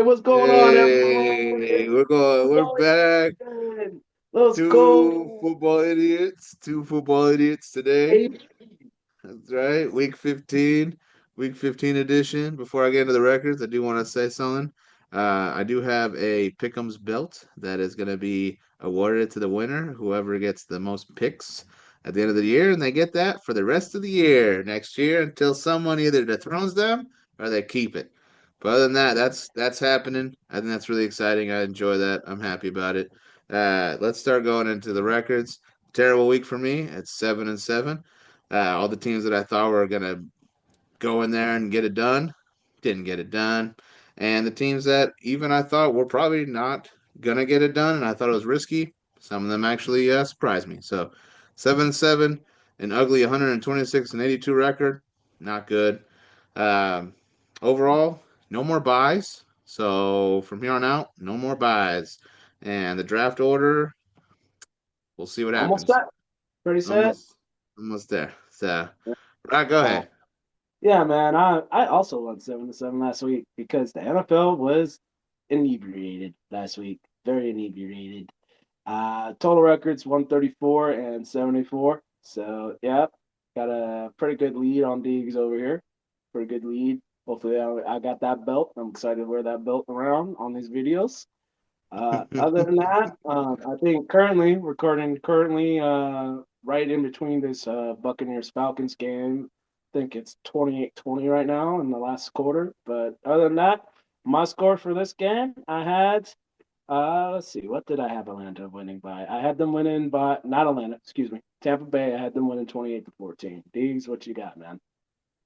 what's going on, Hey, everyone? we're Football back. Edition. Let's Two go. football idiots. Two football idiots today. Baby. That's right. Week 15 edition. Before I get into the records, I do want to say something. I do have a Pick'ems belt that is going to be awarded to the winner, whoever gets the most picks at the end of the year, and they get that for the rest of the year next year until someone either dethrones them or they keep it. But other than that, that's happening. I think that's really exciting. I enjoy that. I'm happy about it. Let's start going into the records. Terrible week for me at 7-7. All the teams that I thought were gonna go in there and get it done didn't get it done, and the teams that even I thought were probably not gonna get it done, and I thought it was risky, some of them actually surprised me. So 7-7, an ugly 126 and 82 record, not good. Um, Overall, no more buys. So from here on out, no more buys, and the draft order, we'll see what Almost happens. set. Pretty set. Almost, almost there. So, right, go Uh, ahead. yeah, man. I also won 7-7 last week because the NFL was inebriated last week. Very inebriated. Total records 134 and 74. So yeah, got a pretty good lead on Diggs over here. Pretty good lead. Hopefully I got that belt. I'm excited to wear that belt around on these videos. Other than that, I think currently right in between this Buccaneers Falcons game. I think it's 28-20 right now in the last quarter. But other than that, my score for this game, I had let's see, what did I have Atlanta winning by? I had them winning by not Atlanta, excuse me, Tampa Bay. I had them winning 28-14. Deegs, what you got, man?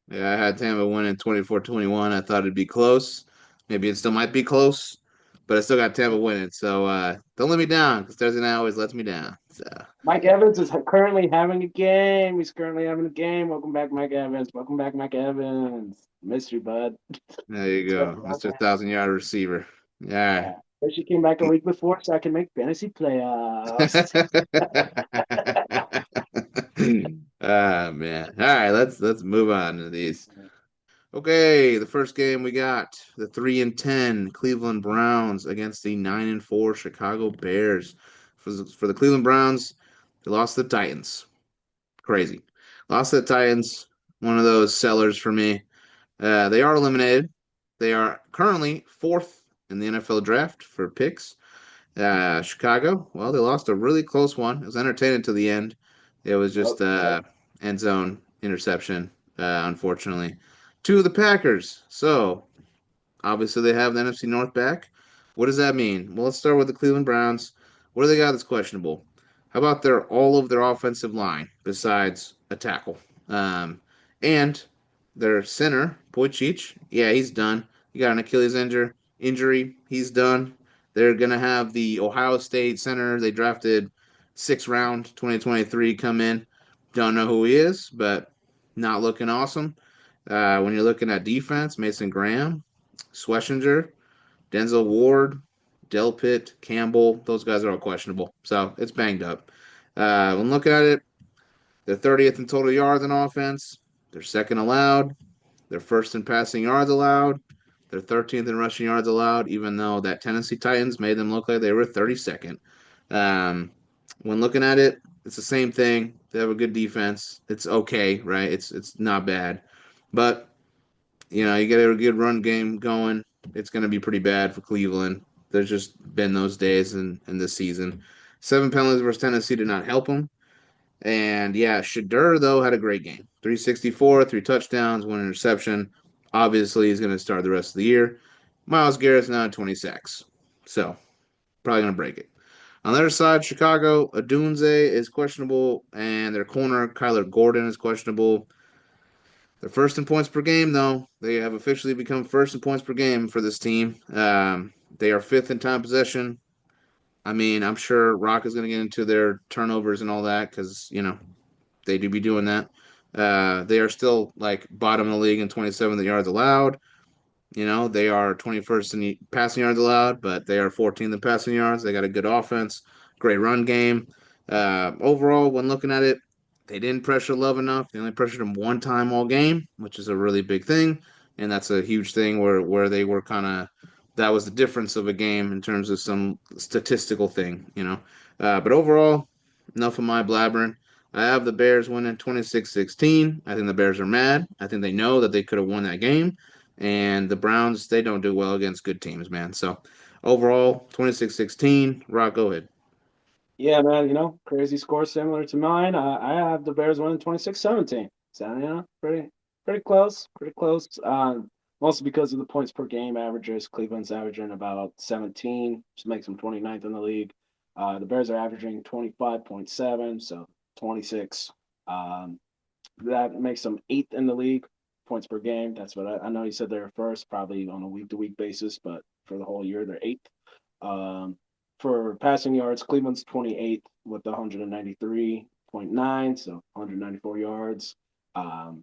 Yeah, I had Tampa winning 24-21. I thought it'd be close. Maybe it still might be close, but I still got Tampa winning. So don't let me down because Thursday night always lets me down. So Mike Evans is currently having a game. He's currently having a game. Welcome back, Mike Evans. Welcome back, Mike Evans. Miss you, bud. there you Sorry go, about Mr. that. 1,000-yard receiver. Yeah. Yeah. Wish he came back a week before so I can make fantasy playoffs. Ah man. All right, let's move on to these. Okay, the first game we got the 3-10 Cleveland Browns against the 9-4 Chicago Bears. For the Cleveland Browns, they lost to the Titans. Crazy. Lost to the Titans. One of those sellers for me. They are eliminated. They are currently fourth in the NFL draft for picks. Chicago, well, they lost a really close one. It was entertaining to the end. It was Yep. just end zone interception, unfortunately, to the Packers. So obviously they have the NFC North back. What does that mean? Well, let's start with the Cleveland Browns. What do they got that's questionable? How about all of their offensive line besides a tackle? Um, and their center, Boychich, yeah, he's done. He got an Achilles injury. He's done. They're gonna have the Ohio State center they drafted 6th round 2023 come in. Don't know who he is, but not looking awesome. When you're looking at defense, Mason Graham, Schlesinger, Denzel Ward, Delpit, Campbell, those guys are all questionable. So it's banged up. When looking at it, they're 30th in total yards in offense. They're second allowed. They're first in passing yards allowed. They're 13th in rushing yards allowed, even though that Tennessee Titans made them look like they were 32nd. Um, when looking at it, it's the same thing. They have a good defense. It's okay, right? It's not bad, but you get a good run game going, it's going to be pretty bad for Cleveland. There's just been those days in this season. 7 penalties versus Tennessee did not help them. And yeah, Shadur, though, had a great game. 364, 3 touchdowns, 1 interception. Obviously, he's going to start the rest of the year. Myles Garrett's now at 20 sacks. So, probably going to break it. On the other side, Chicago, Adunze is questionable, and their corner, Kyler Gordon, is questionable. They're first in points per game, though. They have officially become first in points per game for this team. They are fifth in time possession. I mean, I'm sure Rock is going to get into their turnovers and all that because, they do be doing that. They are still like bottom of the league in 27th yards allowed. They are 21st in passing yards allowed, but they are 14th in passing yards. They got a good offense, great run game. Overall, when looking at it, they didn't pressure Love enough. They only pressured him one time all game, which is a really big thing, and that's a huge thing where they were kind of that was the difference of a game in terms of some statistical thing, you know. But overall, enough of my blabbering. I have the Bears winning 26-16. I think the Bears are mad. I think they know that they could have won that game. And the Browns, they don't do well against good teams, man. So overall, 26-16. Rock, go ahead. Yeah, man, crazy score similar to mine. I have the Bears winning 26-17. So, pretty close, pretty close. Mostly because of the points per game averages. Cleveland's averaging about 17, which makes them 29th in the league. The Bears are averaging 25.7, so 26. Um, that makes them eighth in the league, points per game. That's what I know. You said they're first, probably on a week to week basis, but for the whole year, they're eighth. Um, for passing yards, Cleveland's 28th with 193.9, so 194 yards. Um,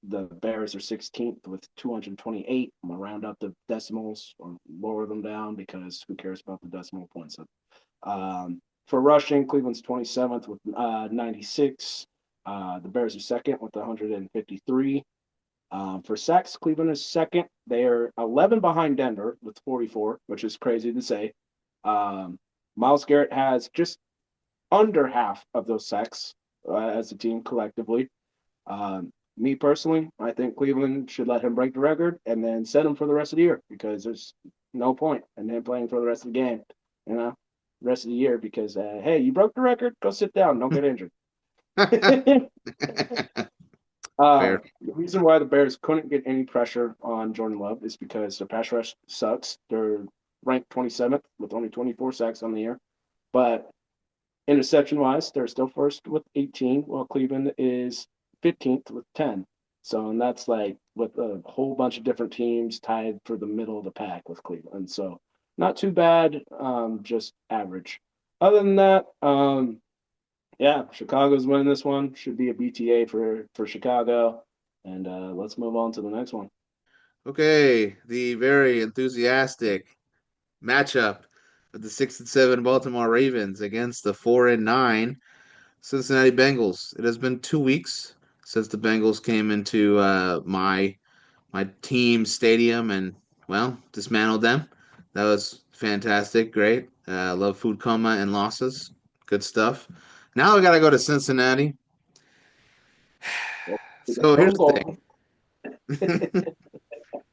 the Bears are 16th with 228. I'm gonna round up the decimals or lower them down because who cares about the decimal points? For rushing, Cleveland's 27th with 96. The Bears are second with 153. For sacks, Cleveland is second. They are 11 behind Denver with 44, which is crazy to say. Um, Miles Garrett has just under half of those sacks as a team collectively. Me personally, I think Cleveland should let him break the record and then set him for the rest of the year because there's no point in him playing for the rest of the game, you know, rest of the year because, hey, you broke the record, go sit down, don't get injured. Fair. The reason why the Bears couldn't get any pressure on Jordan Love is because the pass rush sucks. They're ranked 27th with only 24 sacks on the year. But interception wise, they're still first with 18, while Cleveland is 15th with 10. So, and that's like with a whole bunch of different teams tied for the middle of the pack with Cleveland. So, not too bad, just average. Other than that, yeah, Chicago's winning this one. Should be a BTA for Chicago. And let's move on to the next one. Okay, the very enthusiastic matchup of the 6-7 Baltimore Ravens against the 4-9 Cincinnati Bengals. It has been 2 weeks since the Bengals came into my team stadium and well dismantled them. That was fantastic, great. Love food coma and losses, good stuff. Now I got to go to Cincinnati. We got So here's home the ball. thing.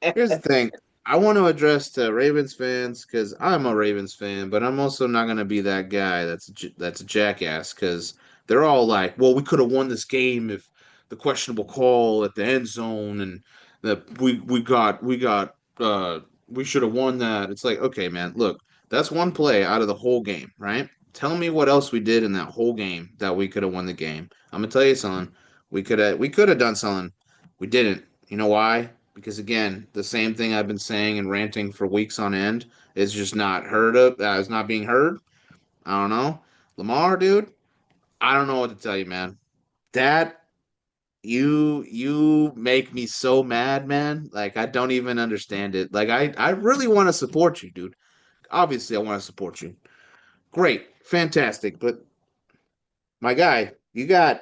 Here's the thing. I want to address to Ravens fans because I'm a Ravens fan, but I'm also not going to be that guy that's a jackass because they're all like, "Well, we could have won this game if the questionable call at the end zone and that we should have won that." It's like, okay, man, look, that's one play out of the whole game, right? Tell me what else we did in that whole game that we could have won the game. I'm gonna tell you something. We could have done something. We didn't. You know why? Because again, the same thing I've been saying and ranting for weeks on end is just not heard of. Is not being heard. I don't know. Lamar, dude, I don't know what to tell you, man. That you make me so mad, man. Like I don't even understand it. Like I really want to support you, dude. Obviously, I want to support you. Great, fantastic. But my guy, you got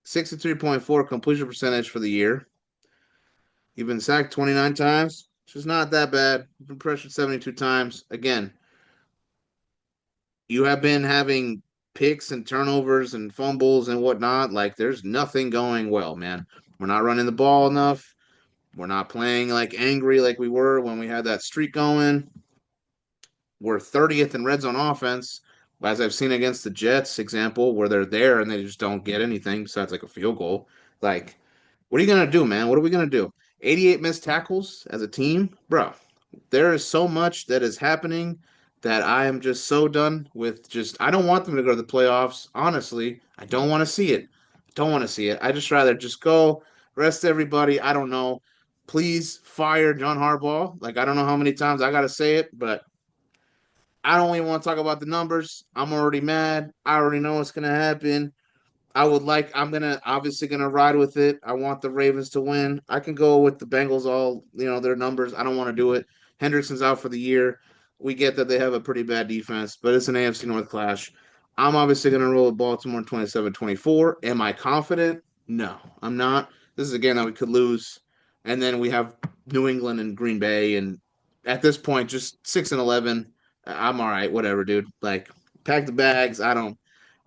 63.4 completion percentage for the year. You've been sacked 29 times, which is not that bad. You've been pressured 72 times. Again, you have been having picks and turnovers and fumbles and whatnot. Like, there's nothing going well, man. We're not running the ball enough. We're not playing like angry like we were when we had that streak going. We're 30th in red zone offense, as I've seen against the Jets, example, where they're there and they just don't get anything besides like a field goal. Like, what are you gonna do, man? What are we gonna do? 88 missed tackles as a team, bro. There is so much that is happening that I am just so done with. Just I don't want them to go to the playoffs. Honestly, I don't want to see it. Don't want to see it. I just rather just go rest everybody. I don't know. Please fire John Harbaugh. Like I don't know how many times I gotta say it, but I don't even want to talk about the numbers. I'm already mad. I already know what's gonna happen. I'm gonna obviously gonna ride with it. I want the Ravens to win. I can go with the Bengals all, their numbers. I don't want to do it. Hendrickson's out for the year. We get that they have a pretty bad defense, but it's an AFC North clash. I'm obviously gonna roll with Baltimore 27-24. Am I confident? No, I'm not. This is a game that we could lose. And then we have New England and Green Bay, and at this point, just 6-11. I'm all right. Whatever, dude. Like, pack the bags. I don't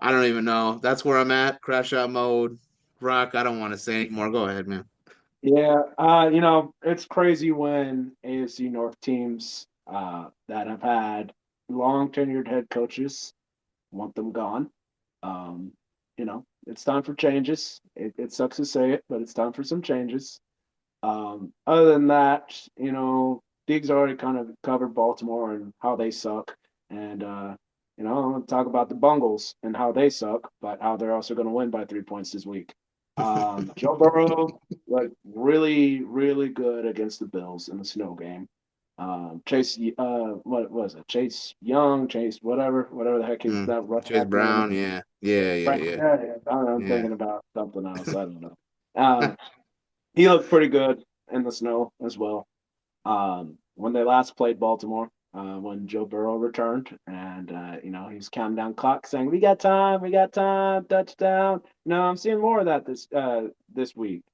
even know. That's where I'm at. Crash out mode. Rock. I don't want to say anymore. Go ahead, man. Yeah, it's crazy when AFC North teams that have had long tenured head coaches want them gone. Um, it's time for changes. It sucks to say it, but it's time for some changes. Other than that, Diggs already kind of covered Baltimore and how they suck. And, I'm going to talk about the Bungles and how they suck, but how they're also going to win by 3 points this week. Joe Burrow, like, really, really good against the Bills in the snow game. Chase, what was it? Chase Young, Chase, whatever the heck is Mm. that running Chase back name? Brown. Yeah. Yeah. Yeah. Right. Yeah. Yeah, yeah. I'm Yeah. thinking about something else. I don't know. He looked pretty good in the snow as well. When they last played Baltimore, when Joe Burrow returned, and he's counting down clock, saying, we got time, touchdown." No, I'm seeing more of that this week.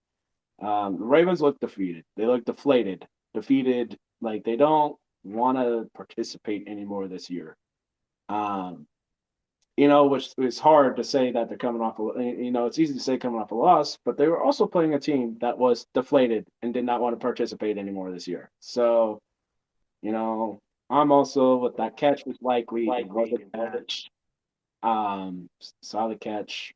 The Ravens look defeated. They look defeated. Like they don't want to participate anymore this year. Um, which is hard to say that they're coming off. It's easy to say coming off a loss, but they were also playing a team that was deflated and did not want to participate anymore this year. So, you know, I'm also with that catch was likely. It was a catch. Saw the catch.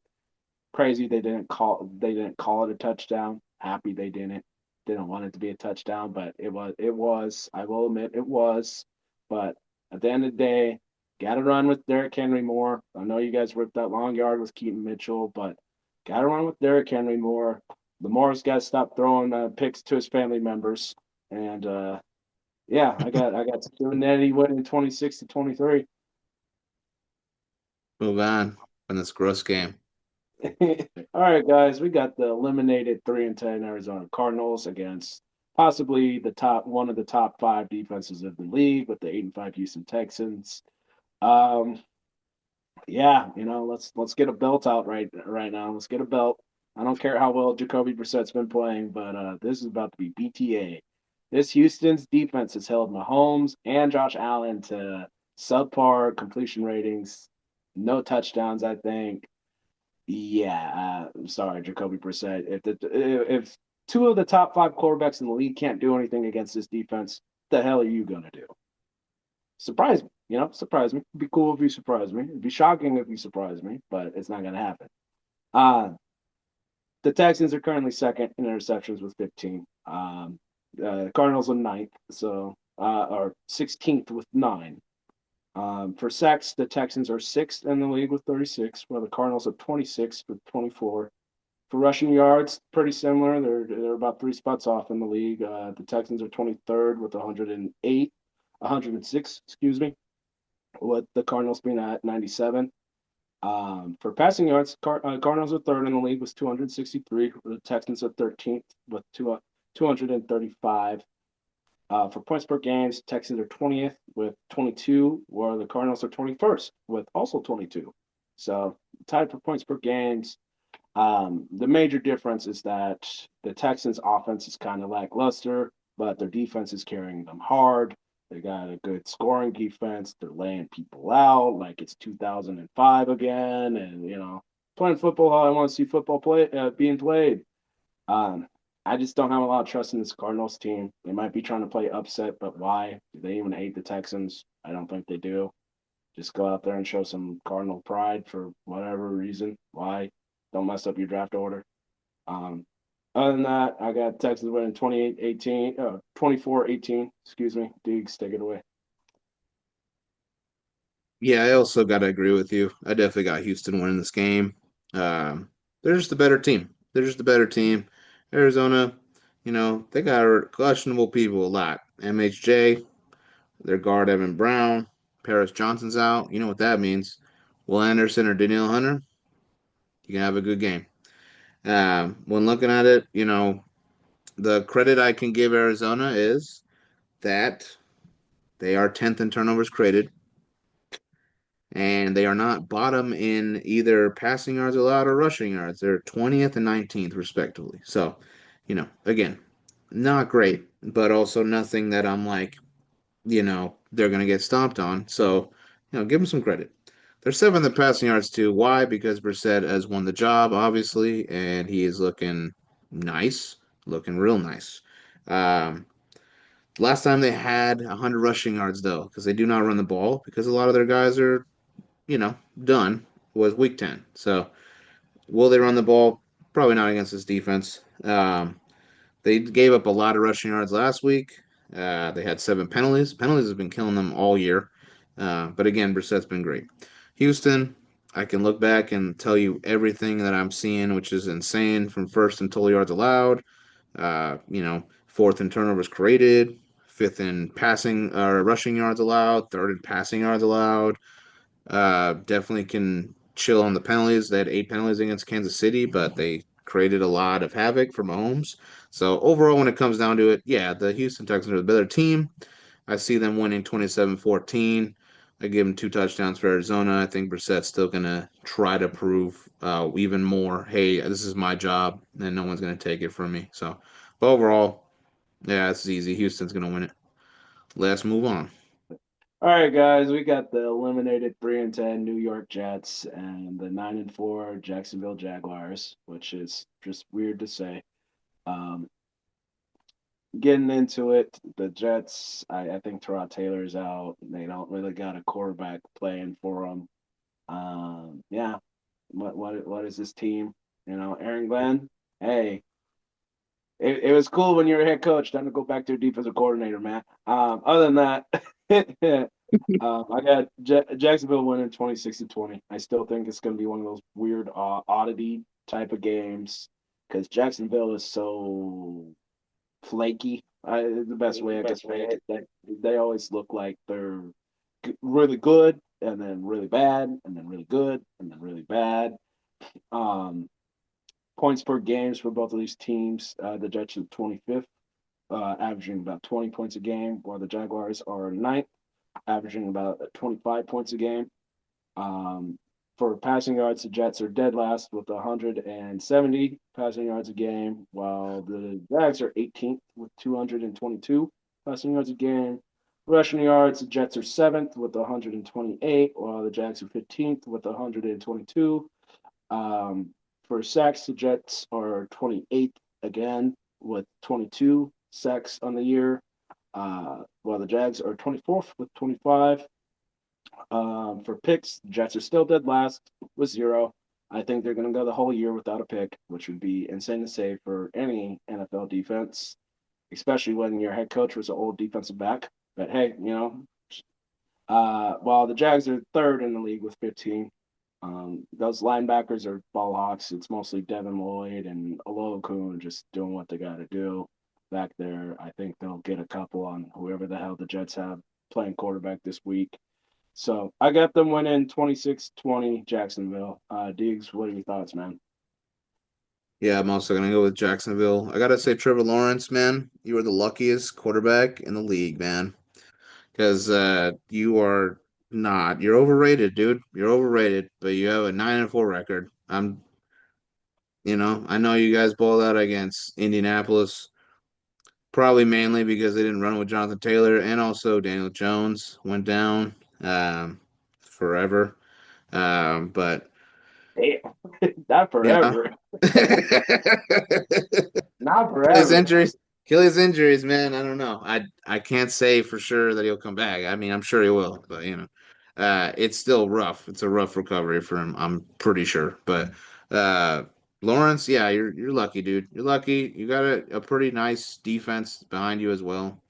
Crazy they didn't call it a touchdown. Happy they didn't. Didn't want it to be a touchdown, but it was. I will admit it was. But at the end of the day, gotta run with Derrick Henry more. I know you guys ripped that long yard with Keaton Mitchell, but gotta run with Derrick Henry more. Lamar's got to stop throwing picks to his family members. And yeah, I got Cincinnati winning 26-23. Move on from this gross game. All right, guys, we got the eliminated 3-10 Arizona Cardinals against possibly one of the top five defenses of the league with the 8-5 Houston Texans. Um, yeah, let's get a belt out right now. Let's get a belt. I don't care how well Jacoby Brissett's been playing, but this is about to be BTA. This Houston's defense has held Mahomes and Josh Allen to subpar completion ratings, no touchdowns, I think. Yeah, I'm sorry, Jacoby Brissett. If two of the top five quarterbacks in the league can't do anything against this defense, the hell are you gonna do? Surprise me, surprise me. It'd be cool if you surprise me. It'd be shocking if you surprise me, but it's not gonna happen. Uh the Texans are currently second in interceptions with 15. Cardinals are ninth, so or 16th with 9. For sacks, the Texans are sixth in the league with 36, while the Cardinals are 26th with 24. For rushing yards, pretty similar. They're about 3 spots off in the league. The Texans are 23rd with 108, 106, excuse me, with the Cardinals being at 97. For passing yards, Cardinals are third in the league with 263. The Texans are 13th with 235. For points per games, Texans are 20th with 22, while the Cardinals are 21st with also 22. So tied for points per games. The major difference is that the Texans' offense is kind of lackluster, but their defense is carrying them hard. They got a good scoring defense. They're laying people out like it's 2005 again, and playing football how I want to see football being played. Um, I just don't have a lot of trust in this Cardinals team. They might be trying to play upset, but why? Do they even hate the Texans? I don't think they do. Just go out there and show some Cardinal pride for whatever reason. Why? Don't mess up your draft order. Um, Other than that, I got Texas winning 28-18, 24-18, excuse me. Deegs, take it away. Yeah, I also got to agree with you. I definitely got Houston winning this game. They're just a better team. They're just a better team. Arizona, they got questionable people a lot. MHJ, their guard Evan Brown, Paris Johnson's out. You know what that means. Will Anderson or Danielle Hunter, you can have a good game. When looking at it, the credit I can give Arizona is that they are 10th in turnovers created, and they are not bottom in either passing yards allowed or rushing yards. They're 20th and 19th, respectively. So, again, not great, but also nothing that I'm like, they're going to get stomped on. So, give them some credit. They're seventh in passing yards too. Why? Because Brissett has won the job, obviously, and he is looking nice, looking real nice. Um, Last time they had 100 rushing yards though, because they do not run the ball because a lot of their guys are, done. Was week 10. So will they run the ball? Probably not against this defense. They gave up a lot of rushing yards last week. They had 7 penalties. Penalties have been killing them all year. But again, Brissett's been great. Houston, I can look back and tell you everything that I'm seeing, which is insane from first in total yards allowed, fourth in turnovers created, fifth in passing or rushing yards allowed, third in passing yards allowed. Definitely can chill on the penalties. They had 8 penalties against Kansas City, but they created a lot of havoc for Mahomes. So overall, when it comes down to it, yeah, the Houston Texans are the better team. I see them winning 27-14. I give them 2 touchdowns for Arizona. I think Brissett's still going to try to prove even more, hey, this is my job, and no one's going to take it from me. So, but overall, yeah, it's easy. Houston's going to win it. Let's move on. All right, guys, we got the eliminated 3-10 New York Jets and the 9-4 Jacksonville Jaguars, which is just weird to say. Um, Getting into it, the Jets, I think Tyrod Taylor's out. They don't really got a quarterback playing for them. Yeah, what is this team? Aaron Glenn. Hey, it was cool when you were head coach. Time to go back to a defensive coordinator, man. Other than that, I got Jacksonville winning 26-20. I still think it's going to be one of those weird oddity type of games because Jacksonville is so flaky. The best way I could say it. They always look like they're really good and then really bad and then really good and then really bad. Um, Points per games for both of these teams. The Jets are 25th, averaging about 20 points a game, while the Jaguars are ninth, averaging about 25 points a game. Um, for passing yards, the Jets are dead last with 170 passing yards a game, while the Jags are 18th with 222 passing yards a game. Rushing yards, the Jets are seventh with 128, while the Jags are 15th with 122. Um, for sacks, the Jets are 28th again with 22 sacks on the year, while the Jags are 24th with 25. For picks, the Jets are still dead last with 0. I think they're going to go the whole year without a pick, which would be insane to say for any NFL defense, especially when your head coach was an old defensive back. But hey, while the Jags are third in the league with 15, those linebackers are ball hawks. It's mostly Devin Lloyd and Olokun just doing what they got to do back there. I think they'll get a couple on whoever the hell the Jets have playing quarterback this week. So I got them winning 26-20 Jacksonville. Diggs, what are your thoughts, man? Yeah, I'm also gonna go with Jacksonville. I gotta say, Trevor Lawrence, man, you are the luckiest quarterback in the league, man. Because you are not. You're overrated, dude. You're overrated, but you have a 9-4 record. I know you guys balled out against Indianapolis, probably mainly because they didn't run with Jonathan Taylor, and also Daniel Jones went down forever. But Damn, not yeah. forever. Not Achilles forever. injuries. Achilles injuries, man. I don't know. I can't say for sure that he'll come back. I mean, I'm sure he will, but it's still rough. It's a rough recovery for him. I'm pretty sure. But uh, Lawrence, yeah, you're lucky, dude. You're lucky. You got a pretty nice defense behind you as well.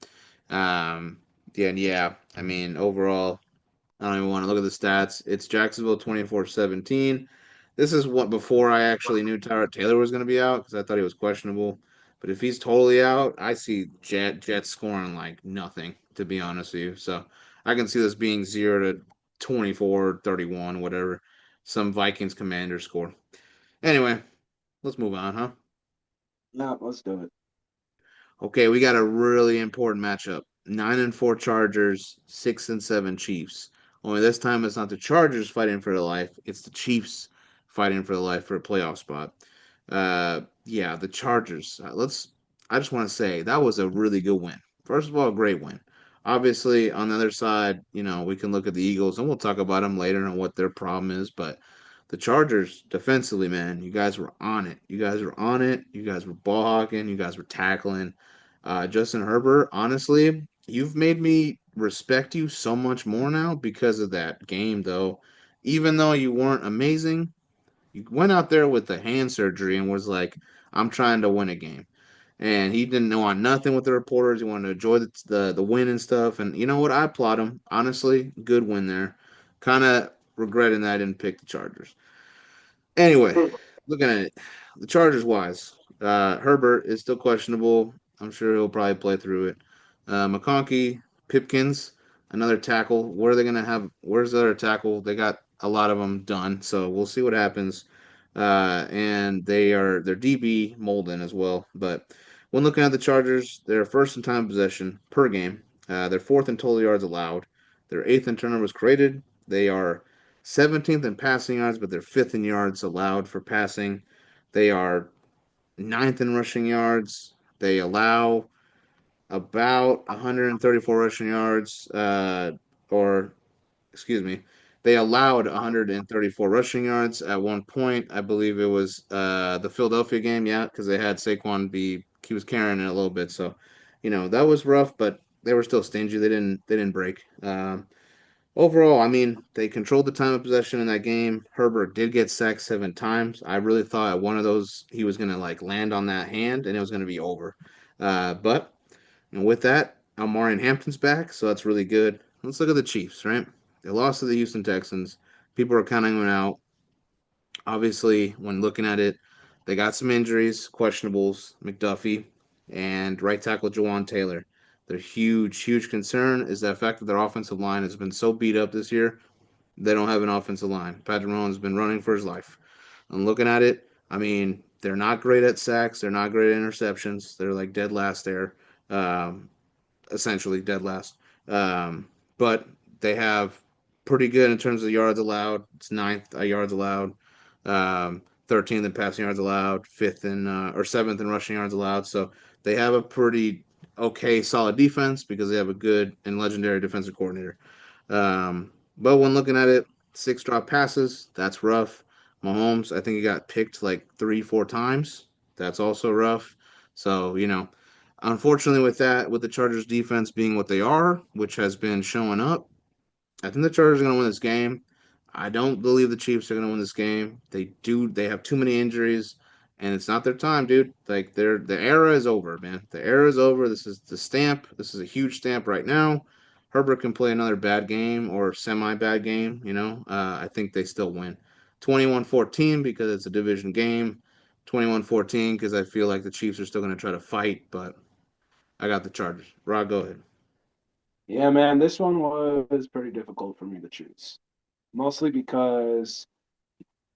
Um, yeah, and yeah. I mean, overall, I don't even want to look at the stats. It's Jacksonville 24-17. This is what before I actually knew Tyrod Taylor was going to be out because I thought he was questionable. But if he's totally out, I see Jets scoring like nothing, to be honest with you. So I can see this being 0-24, 31, whatever. Some Vikings commander score. Anyway, let's move on, huh? No, let's do it. Okay, we got a really important matchup. 9-4 Chargers, 6-7 Chiefs. Only this time it's not the Chargers fighting for their life, it's the Chiefs fighting for their life for a playoff spot. Yeah, the Chargers. I just want to say that was a really good win. First of all, a great win. Obviously, on the other side, we can look at the Eagles and we'll talk about them later and what their problem is. But the Chargers, defensively, man, you guys were on it. You guys were on it. You guys were ball hawking. You guys were tackling. Justin Herbert, honestly, you've made me respect you so much more now because of that game, though. Even though you weren't amazing, you went out there with the hand surgery and was like, I'm trying to win a game. And he didn't know on nothing with the reporters. He wanted to enjoy the win and stuff. And you know what? I applaud him. Honestly, good win there. Kind of regretting that I didn't pick the Chargers. Anyway, looking at it, the Chargers wise, Herbert is still questionable. I'm sure he'll probably play through it. McConkey, Pipkins, another tackle. Where are they going to have? Where's the other tackle? They got a lot of them done, so we'll see what happens. And their DB Molden as well. But when looking at the Chargers, they're first in time possession per game. They're fourth in total yards allowed. They're eighth in turnovers created. They are 17th in passing yards, but they're fifth in yards allowed for passing. They are ninth in rushing yards. They allow about 134 rushing yards, or excuse me, they allowed 134 rushing yards at one point. I believe it was the Philadelphia game, yeah, because they had Saquon he was carrying it a little bit, so that was rough, but they were still stingy. They didn't break. Overall, I mean, they controlled the time of possession in that game. Herbert did get sacked 7 times. I really thought at one of those he was gonna like land on that hand and it was gonna be over. But with that, Almarian Hampton's back, so that's really good. Let's look at the Chiefs, right? They lost to the Houston Texans. People are counting them out. Obviously, when looking at it, they got some injuries, questionables, McDuffie, and right tackle Jawan Taylor. Their huge concern is the fact that their offensive line has been so beat up this year they don't have an offensive line. Patrick Mahomes has been running for his life. I'm looking at it. I mean, they're not great at sacks. They're not great at interceptions. They're like dead last there, um, essentially dead last. But they have pretty good in terms of yards allowed. It's ninth yards allowed, 13th in passing yards allowed, fifth in or seventh in rushing yards allowed. So they have a pretty okay, solid defense because they have a good and legendary defensive coordinator. But when looking at it, 6 drop passes, that's rough. Mahomes, I think he got picked like 3, 4 times. That's also rough. So, unfortunately, with the Chargers defense being what they are, which has been showing up, I think the Chargers are going to win this game. I don't believe the Chiefs are going to win this game. They have too many injuries, and it's not their time, dude. Like the era is over, man. The era is over. This is the stamp. This is a huge stamp right now. Herbert can play another bad game or semi bad game. I think they still win. 21-14 because it's a division game. 21-14 because I feel like the Chiefs are still going to try to fight, but I got the Chargers. Rod, go ahead. Yeah, man, this one was pretty difficult for me to choose. Mostly because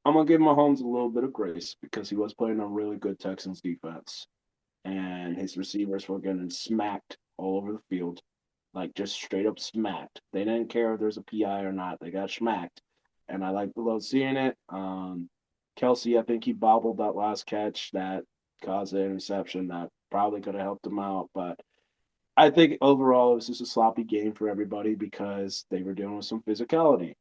I'm gonna give Mahomes a little bit of grace because he was playing a really good Texans defense, and his receivers were getting smacked all over the field, like just straight up smacked. They didn't care if there's a PI or not; they got smacked, and I like love seeing it. Kelsey, I think he bobbled that last catch that caused the interception that probably could have helped him out, but I think overall it was just a sloppy game for everybody because they were dealing with some physicality.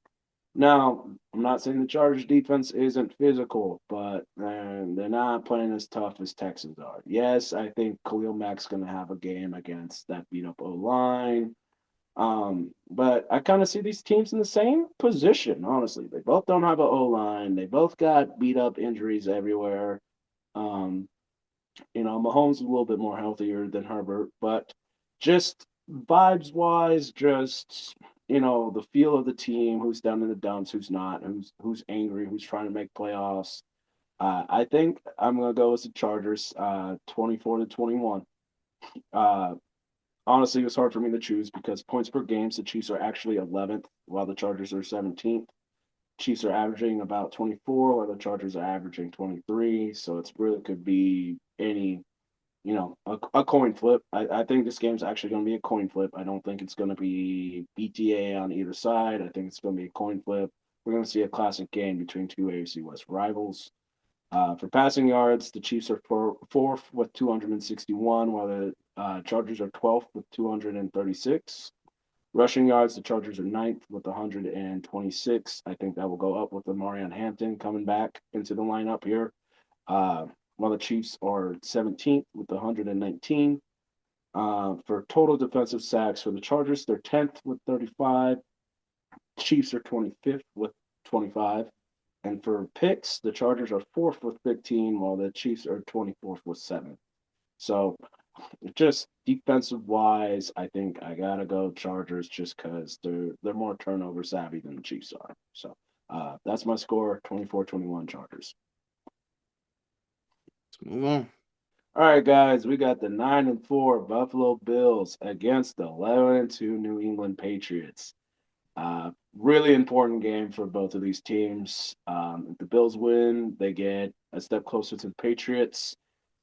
Now, I'm not saying the Chargers defense isn't physical, but they're not playing as tough as Texans are. Yes, I think Khalil Mack's going to have a game against that beat up O line. But I kind of see these teams in the same position, honestly. They both don't have an O line. They both got beat up injuries everywhere. Um, Mahomes is a little bit more healthier than Herbert, but just vibes wise, just the feel of the team, who's down in the dumps, who's not, who's angry, who's trying to make playoffs. I think I'm gonna go with the Chargers, 24-21. Uh, Honestly, it was hard for me to choose because points per games, the Chiefs are actually 11th, while the Chargers are 17th. Chiefs are averaging about 24, while the Chargers are averaging 23. So it's really could be any a coin flip. I think this game's actually going to be a coin flip. I don't think it's going to be BTA on either side. I think it's going to be a coin flip. We're going to see a classic game between two AFC West rivals. For passing yards, the Chiefs are fourth with 261, while the Chargers are 12th with 236. Rushing yards, the Chargers are ninth with 126. I think that will go up with the Marion Hampton coming back into the lineup here. Uh, while the Chiefs are 17th with 119. For total defensive sacks for the Chargers, they're 10th with 35. Chiefs are 25th with 25. And for picks, the Chargers are fourth with 15, while the Chiefs are 24th with 7. So just defensive wise, I think I gotta go Chargers just because they're more turnover savvy than the Chiefs are. So that's my score, 24-21 Chargers. Let's move on. All right, guys, we got the 9-4 Buffalo Bills against the 11-2 New England Patriots. Really important game for both of these teams. If the Bills win, they get a step closer to the Patriots.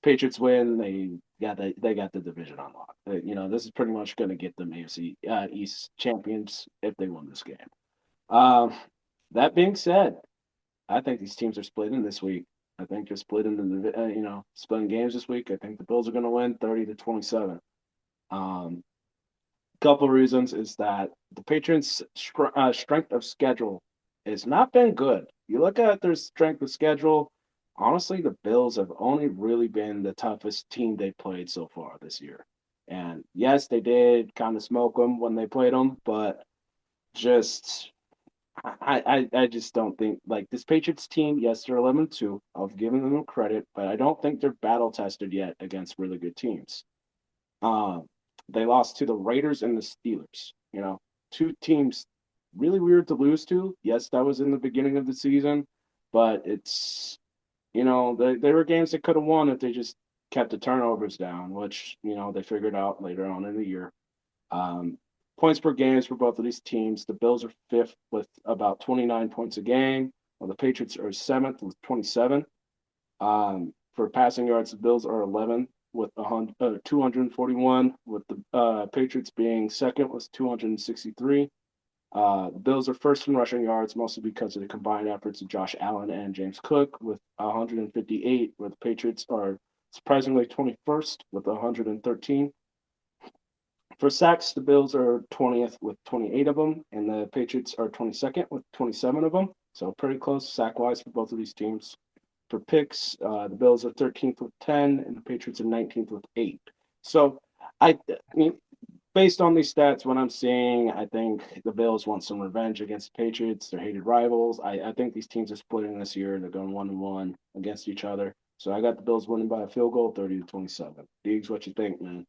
Patriots win, they got the division unlocked. This is pretty much going to get them AFC East champions if they win this game. Um, that being said, I think these teams are splitting this week. I think they're splitting splitting games this week. I think the Bills are going to win 30-27. Um, Couple reasons is that the Patriots' strength of schedule has not been good. You look at their strength of schedule. Honestly, the Bills have only really been the toughest team they played so far this year. And yes, they did kind of smoke them when they played them, but just I just don't think like this Patriots team. Yes, they're 11-2. I've given them credit, but I don't think they're battle tested yet against really good teams. Um, they lost to the Raiders and the Steelers. Two teams really weird to lose to. Yes, that was in the beginning of the season, but it's they were games they could have won if they just kept the turnovers down, which they figured out later on in the year. Um, Points per games for both of these teams. The Bills are fifth with about 29 points a game, while the Patriots are seventh with 27. For passing yards, the Bills are 11 with 241, with the Patriots being second with 263. The Bills are first in rushing yards, mostly because of the combined efforts of Josh Allen and James Cook with 158, where the Patriots are surprisingly 21st with 113. For sacks, the Bills are 20th with 28 of them, and the Patriots are 22nd with 27 of them. So pretty close sack wise for both of these teams. For picks, the Bills are 13th with 10, and the Patriots are 19th with 8. So I mean, based on these stats, what I'm seeing, I think the Bills want some revenge against the Patriots. They're hated rivals. I think these teams are splitting this year. They're going 1-1 against each other. So I got the Bills winning by a field goal, 30-27. Deegs, what you think, man?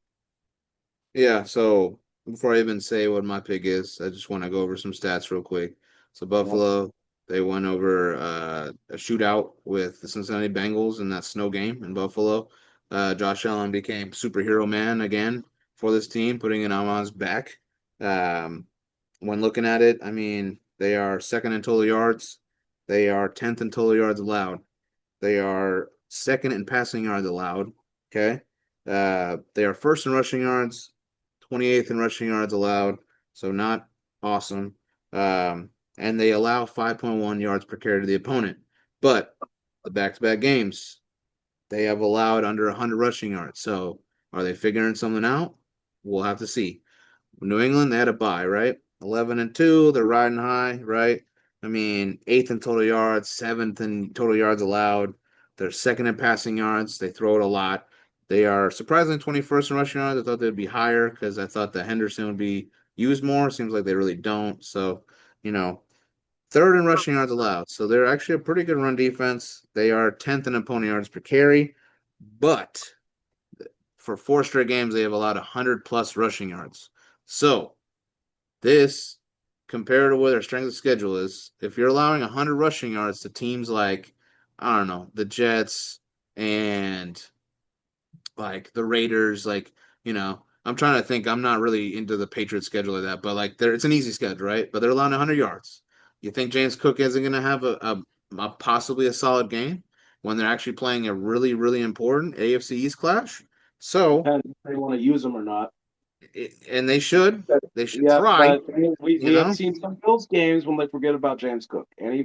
Yeah, so before I even say what my pick is, I just want to go over some stats real quick. So Yep. Buffalo, they went over a shootout with the Cincinnati Bengals in that snow game in Buffalo. Josh Allen became superhero man again for this team, putting it on his back. Um, when looking at it, I mean, they are second in total yards. They are 10th in total yards allowed. They are second in passing yards allowed. Okay. They are first in rushing yards, 28th in rushing yards allowed. So not awesome. And they allow 5.1 yards per carry to the opponent. But the back to back games, they have allowed under 100 rushing yards. So are they figuring something out? We'll have to see. New England, they had a bye, right? 11-2, they're riding high, right? I mean, eighth in total yards, seventh in total yards allowed. They're second in passing yards. They throw it a lot. They are surprisingly 21st in rushing yards. I thought they'd be higher because I thought that Henderson would be used more. Seems like they really don't. So, you know, third in rushing yards allowed. So they're actually a pretty good run defense. They are 10th in opponent yards per carry, but for four straight games, they have allowed 100 plus rushing yards. So this, compared to where their strength of schedule is, if you're allowing 100 rushing yards to teams like, I don't know, the Jets and like the Raiders, I'm trying to think. I'm not really into the Patriots schedule like that, but like, it's an easy schedule, right? But they're allowing 100 yards. You think James Cook isn't going to have a possibly a solid game when they're actually playing a really, really important AFC East clash? So, Depends if they want to use them or not. and they should. But, They should yeah, try, but we, you we have know? seen some Bills games when they forget about James Cook, Eh,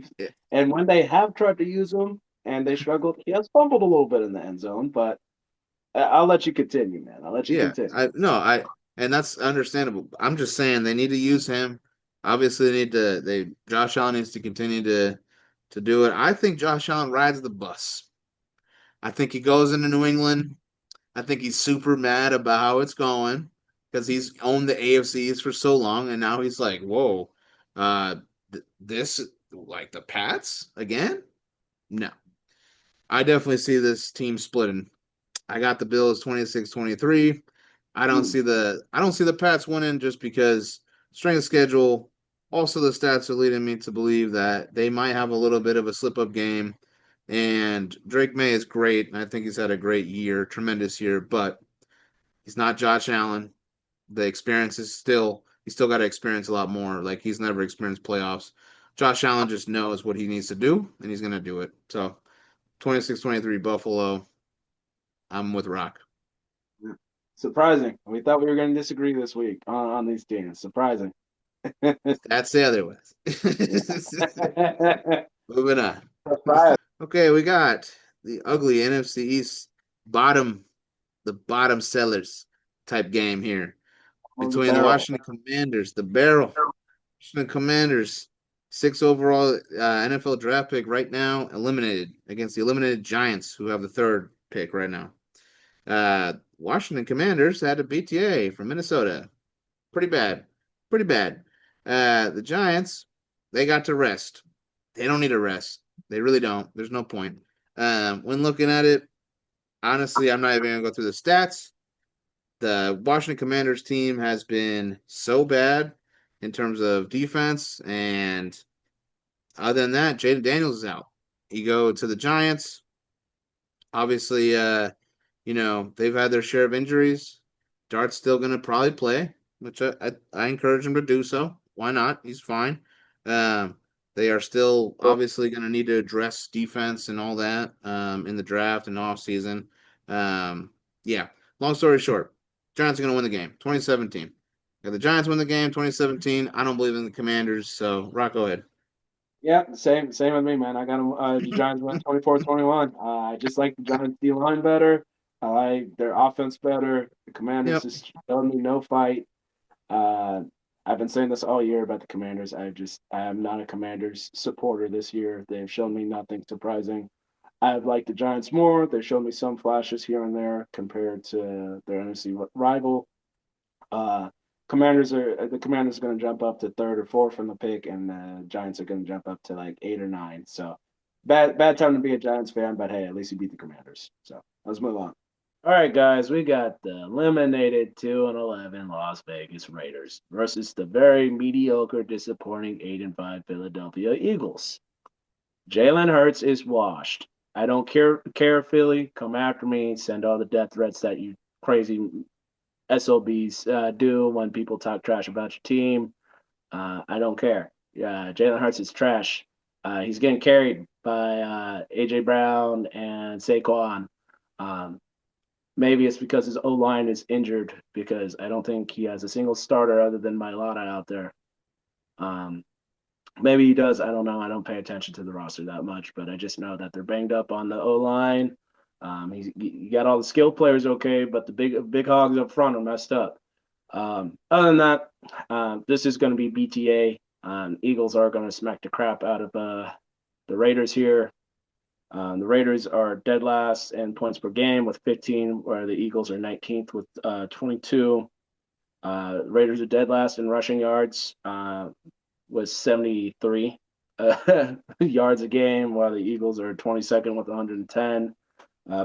and when they have tried to use him and they struggled, he has fumbled a little bit in the end zone. But I'll let you continue, man. I'll let you Yeah, continue. I no, I and that's understandable. I'm just saying they need to use him. Obviously, they Josh Allen needs to continue to do it. I think Josh Allen rides the bus. I think he goes into New England. I think he's super mad about how it's going because he's owned the AFCs for so long, and now he's like, "Whoa, this like the Pats again?" No, I definitely see this team splitting. I got the Bills 26-23. Hmm. I don't see the Pats winning just because strength of schedule. Also, the stats are leading me to believe that they might have a little bit of a slip up game. And Drake May is great, and I think he's had a great year, tremendous year, but he's not Josh Allen. The experience is still he's still got to experience a lot more. Like he's never experienced playoffs. Josh Allen just knows what he needs to do, and he's gonna do it. So 26-23 Buffalo. I'm with Rock. Yeah. Surprising. We thought we were going to disagree this week on these teams. Surprising. That's the other one. Moving on. Surprise. Okay, we got the ugly NFC East bottom, the bottom sellers type game here On the between the barrel. Washington Commanders, the barrel, Washington Commanders, six overall NFL draft pick right now, eliminated against the eliminated Giants, who have the third pick right now. Washington Commanders had a BTA from Minnesota. Pretty bad. Pretty bad. The Giants, they got to rest. They don't need a rest. They really don't. There's no point. When looking at it, honestly, I'm not even going to go through the stats. The Washington Commanders team has been so bad in terms of defense, and other than that, Jaden Daniels is out. You go to the Giants. Obviously, they've had their share of injuries. Dart's still going to probably play, which I encourage him to do so. Why not? He's fine. Um, they are still obviously going to need to address defense and all that in the draft and off season. Yeah. Long story short, Giants are going to win the game. 2017. If the Giants win the game 2017, I don't believe in the Commanders. So, Rock, go ahead. Yeah, same with me, man. I got the Giants win 24-21. I just like the Giants D line better. I like their offense better. The Commanders Yep. just showed me no fight. Uh, I've been saying this all year about the Commanders. I am not a Commanders supporter this year. They've shown me nothing surprising. I've liked the Giants more. They've shown me some flashes here and there compared to their NFC rival. Uh, the Commanders are going to jump up to third or fourth from the pick, and the Giants are going to jump up to like eight or nine. So bad time to be a Giants fan, but hey, at least you beat the Commanders. So let's move on. All right, guys, we got the eliminated 2-11 Las Vegas Raiders versus the very mediocre, disappointing 8-5 Philadelphia Eagles. Jalen Hurts is washed. I don't care, Philly. Come after me. Send all the death threats that you crazy SOBs do when people talk trash about your team. I don't care. Jalen Hurts is trash. He's getting carried by AJ Brown and Saquon. Um, Maybe it's because his O line is injured because I don't think he has a single starter other than Mailata out there. Um, Maybe he does. I don't know. I don't pay attention to the roster that much, but I just know that they're banged up on the O line. You got all the skill players okay, but the big hogs up front are messed up. Other than that, this is going to be BTA. Eagles are going to smack the crap out of the Raiders here. The Raiders are dead last in points per game with 15, where the Eagles are 19th with 22. Raiders are dead last in rushing yards with 73 yards a game, while the Eagles are 22nd with 110.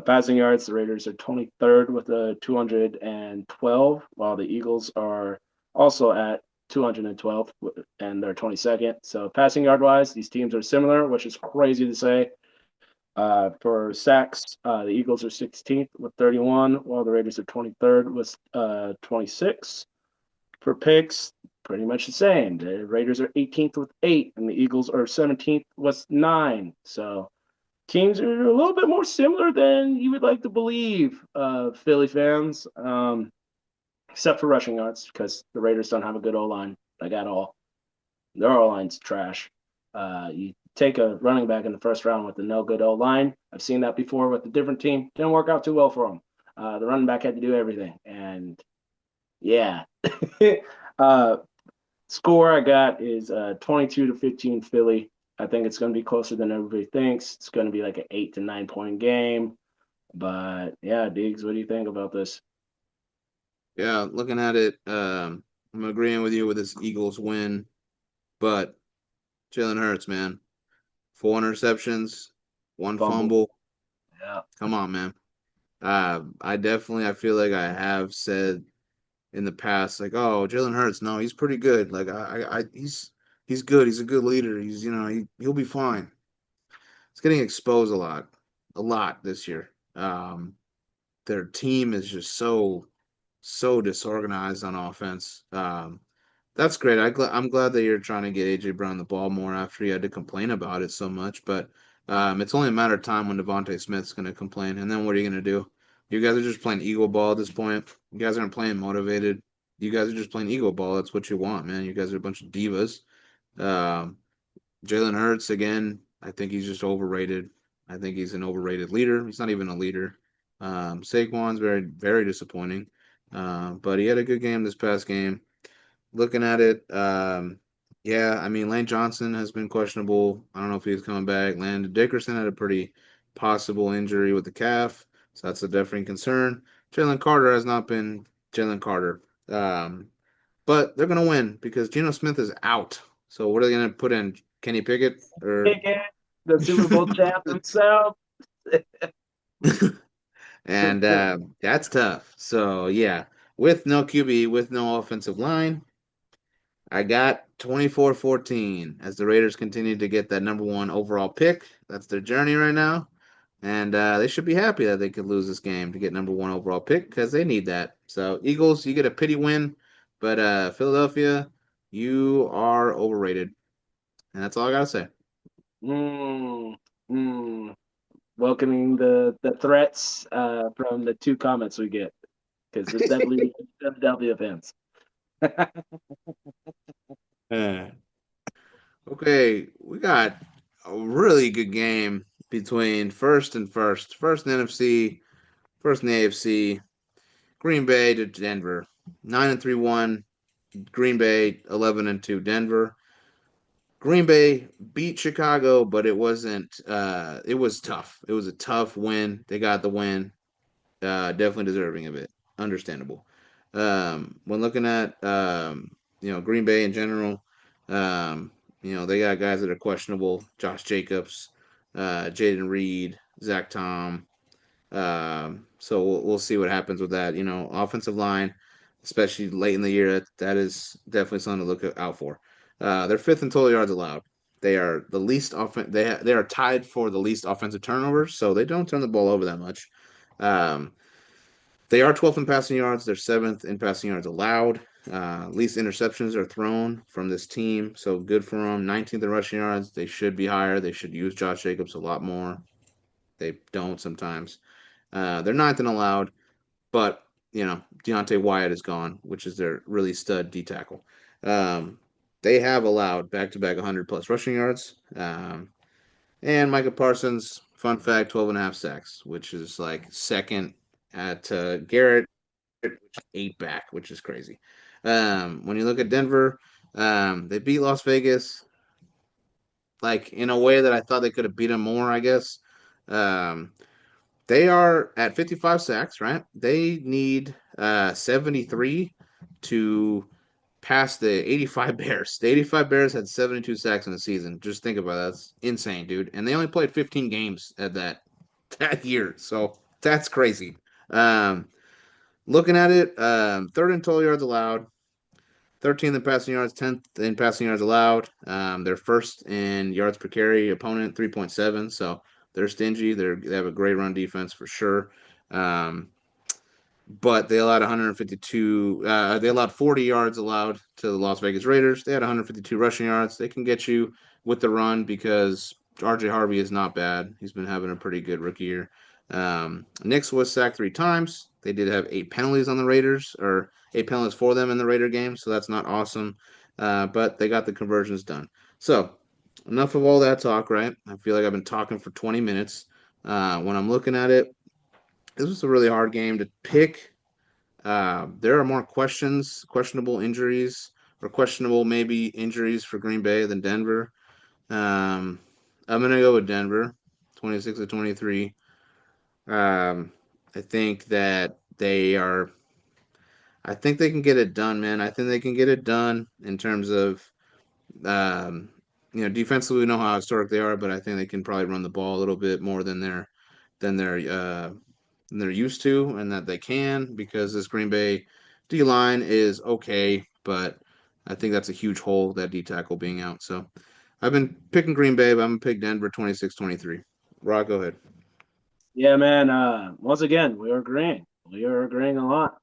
Passing yards, the Raiders are 23rd with a 212, while the Eagles are also at 212 and they're 22nd. So passing yard wise, these teams are similar, which is crazy to say. For sacks, the Eagles are 16th with 31, while the Raiders are 23rd with 26. For picks, pretty much the same. The Raiders are 18th with 8, and the Eagles are 17th with 9. So teams are a little bit more similar than you would like to believe, Philly fans, except for rushing yards because the Raiders don't have a good O line. Like at all. Their O line's trash. You take a running back in the first round with a no good O line. I've seen that before with a different team. Didn't work out too well for them. The running back had to do everything, and Yeah. uh, Score I got is 22-15 Philly. I think it's going to be closer than everybody thinks. It's going to be like an 8 to 9 point game. But yeah, Diggs, what do you think about this? Yeah, looking at it, I'm agreeing with you with this Eagles win, but Jalen Hurts, man, 4 interceptions, one Fumble. fumble. Yeah. Come on, man. I feel like I have said in the past, like, oh, Jalen Hurts, no, he's pretty good. Like, he's good. He's a good leader. He'll be fine. It's getting exposed a lot this year. Their team is just so disorganized on offense. That's great. I'm glad that you're trying to get AJ Brown the ball more after he had to complain about it so much. But it's only a matter of time when Devontae Smith's going to complain, and then what are you going to do? You guys are just playing ego ball at this point. You guys aren't playing motivated. You guys are just playing ego ball. That's what you want, man. You guys are a bunch of divas. Um, Jalen Hurts again. I think he's just overrated. I think he's an overrated leader. He's not even a leader. Saquon's very disappointing, but he had a good game this past game. Looking at it, yeah, I mean Lane Johnson has been questionable. I don't know if he's coming back. Landon Dickerson had a pretty possible injury with the calf, so that's a definitely concern. Jalen Carter has not been Jalen Carter. Um, but they're gonna win because Geno Smith is out. So what are they gonna put in? Kenny Pickett or Pickett, the Super Bowl champ himself. and that's tough. So yeah, with no QB, with no offensive line, I got 24-14 as the Raiders continue to get that number one overall pick. That's their journey right now. And they should be happy that they could lose this game to get number one overall pick because they need that. So, Eagles, you get a pity win. But Philadelphia, you are overrated. And that's all I got to say. mm, mm. Welcoming the threats from the two comments we get because it's definitely offense. Uh, okay, we got a really good game between first and first. First in the NFC, first in the AFC. Green Bay to Denver. 9-3-1. Green Bay 11-2. Denver. Green Bay beat Chicago, but it wasn't. It was tough. It was a tough win. They got the win. Definitely deserving of it. Understandable. When looking at Green Bay in general, they got guys that are questionable. Josh Jacobs, Jaden Reed, Zach Tom. So we'll see what happens with that. Offensive line, especially late in the year, that is definitely something to look out for. They're fifth in total yards allowed. They are the least offen- they are tied for the least offensive turnovers, so they don't turn the ball over that much. Um, they are 12th in passing yards. They're seventh in passing yards allowed. Least interceptions are thrown from this team, so good for them. 19th in rushing yards. They should be higher. They should use Josh Jacobs a lot more. They don't sometimes. They're ninth in allowed, but Deontay Wyatt is gone, which is their really stud D tackle. Um, they have allowed back-to-back 100 plus rushing yards. And Micah Parsons, fun fact, 12 and a half sacks, which is like second at Garrett, eight back, which is crazy. When you look at Denver, they beat Las Vegas like in a way that I thought they could have beat them more, I guess. Um, They are at 55 sacks, right? They need 73 to pass the 85 Bears. The 85 Bears had 72 sacks in the season. Just think about that. That's insane, dude. And they only played 15 games at that year. So that's crazy. Um, Looking at it, third in total yards allowed, 13th in passing yards, 10th in passing yards allowed. They're first in yards per carry, opponent 3.7. So they're stingy. They have a great run defense for sure. Um, but they allowed 152. They allowed 40 yards allowed to the Las Vegas Raiders. They had 152 rushing yards. They can get you with the run because RJ Harvey is not bad. He's been having a pretty good rookie year. Nix was sacked 3 times. They did have 8 penalties on the Raiders, or 8 penalties for them in the Raider game, so that's not awesome. But they got the conversions done. So enough of all that talk, right? I feel like I've been talking for 20 minutes. When I'm looking at it, this was a really hard game to pick. There are more questionable injuries, or questionable maybe injuries for Green Bay than Denver. Um, I'm gonna go with Denver, 26 to 23. I think that they are. I think they can get it done, man. I think they can get it done in terms of, um, defensively. We know how historic they are, but I think they can probably run the ball a little bit more than they're uh, than they're used to, and that they can because this Green Bay D line is okay, but I think that's a huge hole, that D tackle being out. So I've been picking Green Bay, but I'm gonna pick Denver 26-23. Rock, go ahead. Yeah, man. Once again, we are agreeing. We are agreeing a lot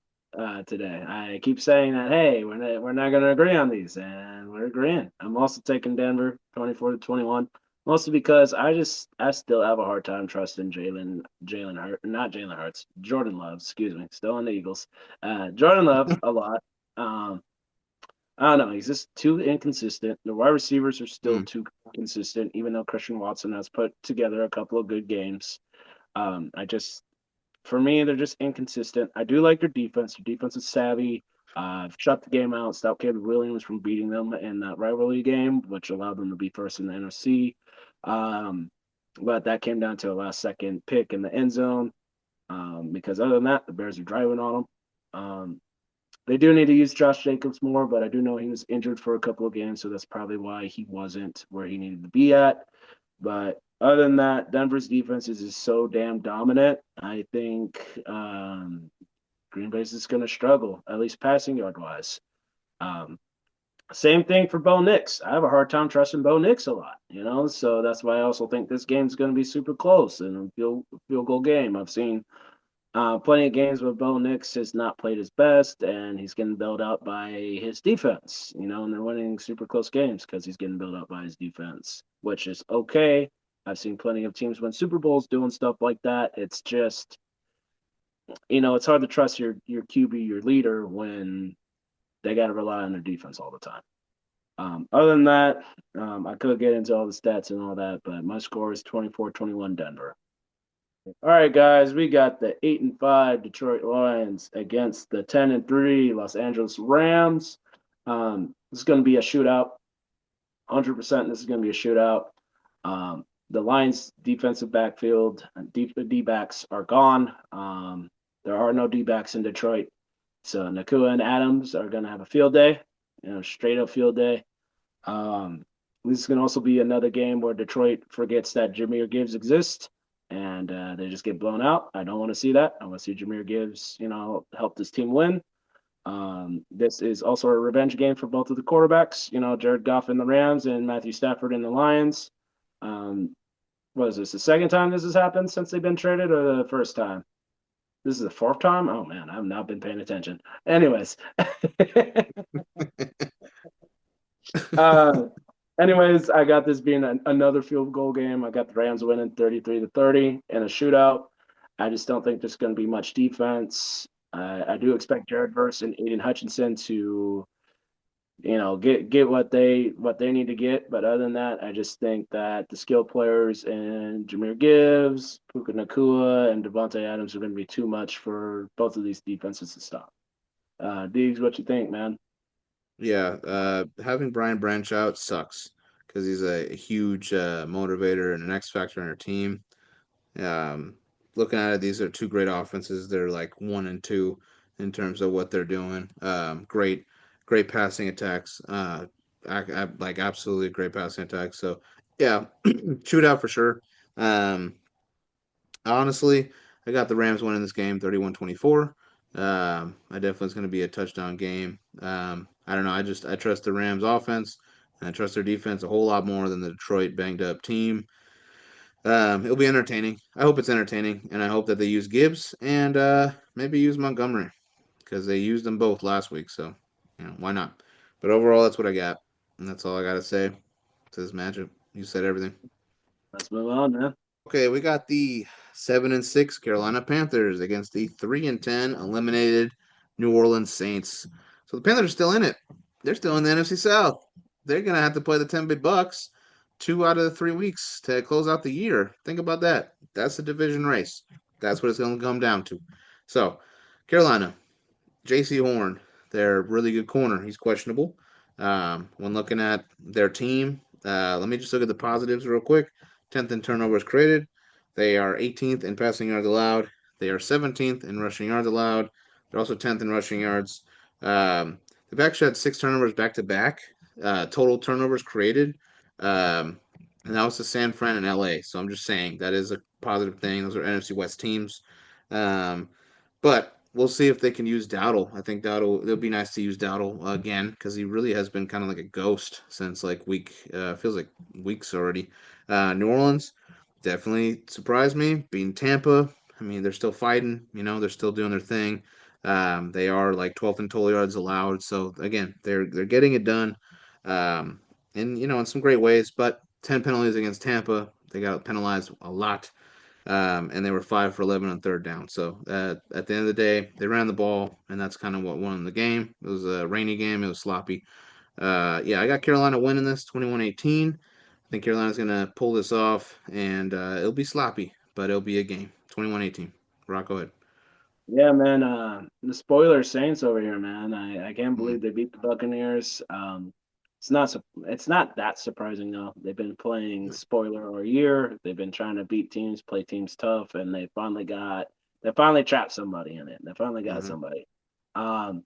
today. I keep saying that, hey, we're not going to agree on these, and we're agreeing. I'm also taking Denver 24-21, mostly because I still have a hard time trusting Jalen Hurt, not Jalen Hurts, Jordan Love, excuse me, still on the Eagles. Jordan Love a lot. Um, I don't know. He's just too inconsistent. The wide receivers are still Mm, too consistent, even though Christian Watson has put together a couple of good games. I just, for me, they're just inconsistent. I do like their defense. Their defense is savvy. Shut the game out, stopped Caleb Williams from beating them in that rivalry game, which allowed them to be first in the NFC. Um, but that came down to a last second pick in the end zone. Because other than that, the Bears are driving on them. They do need to use Josh Jacobs more, but I do know he was injured for a couple of games, so that's probably why he wasn't where he needed to be at. But other than that, Denver's defense is just so damn dominant. I think Green Bay's is going to struggle, at least passing yard wise. Um, Same thing for Bo Nix. I have a hard time trusting Bo Nix a lot, so that's why I also think this game's going to be super close and a field goal game. I've seen plenty of games where Bo Nix has not played his best, and he's getting bailed out by his defense, and they're winning super close games because he's getting bailed out by his defense, which is okay. I've seen plenty of teams win Super Bowls doing stuff like that. It's just, it's hard to trust your QB, your leader, when they got to rely on their defense all the time. Other than that, I could get into all the stats and all that, but my score is 24-21 Denver. All right, guys, we got the 8-5 Detroit Lions against the 10-3 Los Angeles Rams. This is going to be a shootout. 100%. This is going to be a shootout. The Lions' defensive backfield and D backs are gone. There are no D backs in Detroit, so Nakua and Adams are going to have a field day. Straight up field day. This is going to also be another game where Detroit forgets that Jameer Gibbs exists and they just get blown out. I don't want to see that. I want to see Jameer Gibbs, help this team win. This is also a revenge game for both of the quarterbacks, Jared Goff in the Rams and Matthew Stafford in the Lions. Was this the second time this has happened since they've been traded or the first time? This is the fourth time? Oh, man, I've not been paying attention. Anyways. Uh, anyways, I got this being another field goal game. I got the Rams winning 33-30 in a shootout. I just don't think there's going to be much defense. I do expect Jared Verse and Aiden Hutchinson to, get what they need to get. But other than that, I just think that the skill players and Jameer Gibbs, Puka Nakua, and Devontae Adams are going to be too much for both of these defenses to stop. Diggs, what you think, man? yeah, having Brian Branch out sucks because he's a huge motivator and an X factor in our team. Um, Looking at it, these are two great offenses. They're like 1 and 2 in terms of what they're doing. Great passing attacks. Like absolutely great passing attacks. So yeah, shootout for sure. Um, Honestly, I got the Rams winning this game 31-24. I definitely it's going to be a touchdown game. I don't know. I trust the Rams offense and I trust their defense a whole lot more than the Detroit banged up team. It'll be entertaining. I hope it's entertaining, and I hope that they use Gibbs and maybe use Montgomery because they used them both last week. So, why not? But overall, that's what I got, and that's all I got to say to this matchup. You said everything. Let's move on, man. Okay, we got the 7-6 Carolina Panthers against the 3-10 eliminated New Orleans Saints. So the Panthers are still in it. They're still in the NFC South. They're gonna have to play the Tampa Bay Bucks 2 out of the 3 weeks to close out the year. Think about that. That's the division race. That's what it's gonna come down to. So, Carolina, J.C. Horn, their really good corner. He's questionable. When looking at their team, let me just look at the positives real quick. 10th in turnovers created. They are 18th in passing yards allowed. They are 17th in rushing yards allowed. They're also 10th in rushing yards. They've actually had 6 turnovers back to back. Total turnovers created. And that was to San Fran and LA. So I'm just saying that is a positive thing. Those are NFC West teams. Um, but we'll see if they can use Dowdle. I think Dowdle. It'll be nice to use Dowdle again because he really has been kind of like a ghost since like feels like weeks already. New Orleans definitely surprised me. Being Tampa, I mean they're still fighting. They're still doing their thing. They are like 12th in total yards allowed. So again, they're getting it done, and in some great ways. But 10 penalties against Tampa, they got penalized a lot, and they were 5 for 11 on third down. So at the end of the day, they ran the ball, and that's kind of what won the game. It was a rainy game. It was sloppy. Yeah, I got Carolina winning this 21-18. I think Carolina's going to pull this off, and it'll be sloppy, but it'll be a game. 21-18. Rock, go ahead. Yeah, man. The spoiler Saints over here, man. I can't Mm-hmm. believe they beat the Buccaneers. It's not that surprising though. They've been playing spoiler all year. They've been trying to beat teams, play teams tough, and they finally trapped somebody in it. They finally got Mm-hmm. somebody. Um,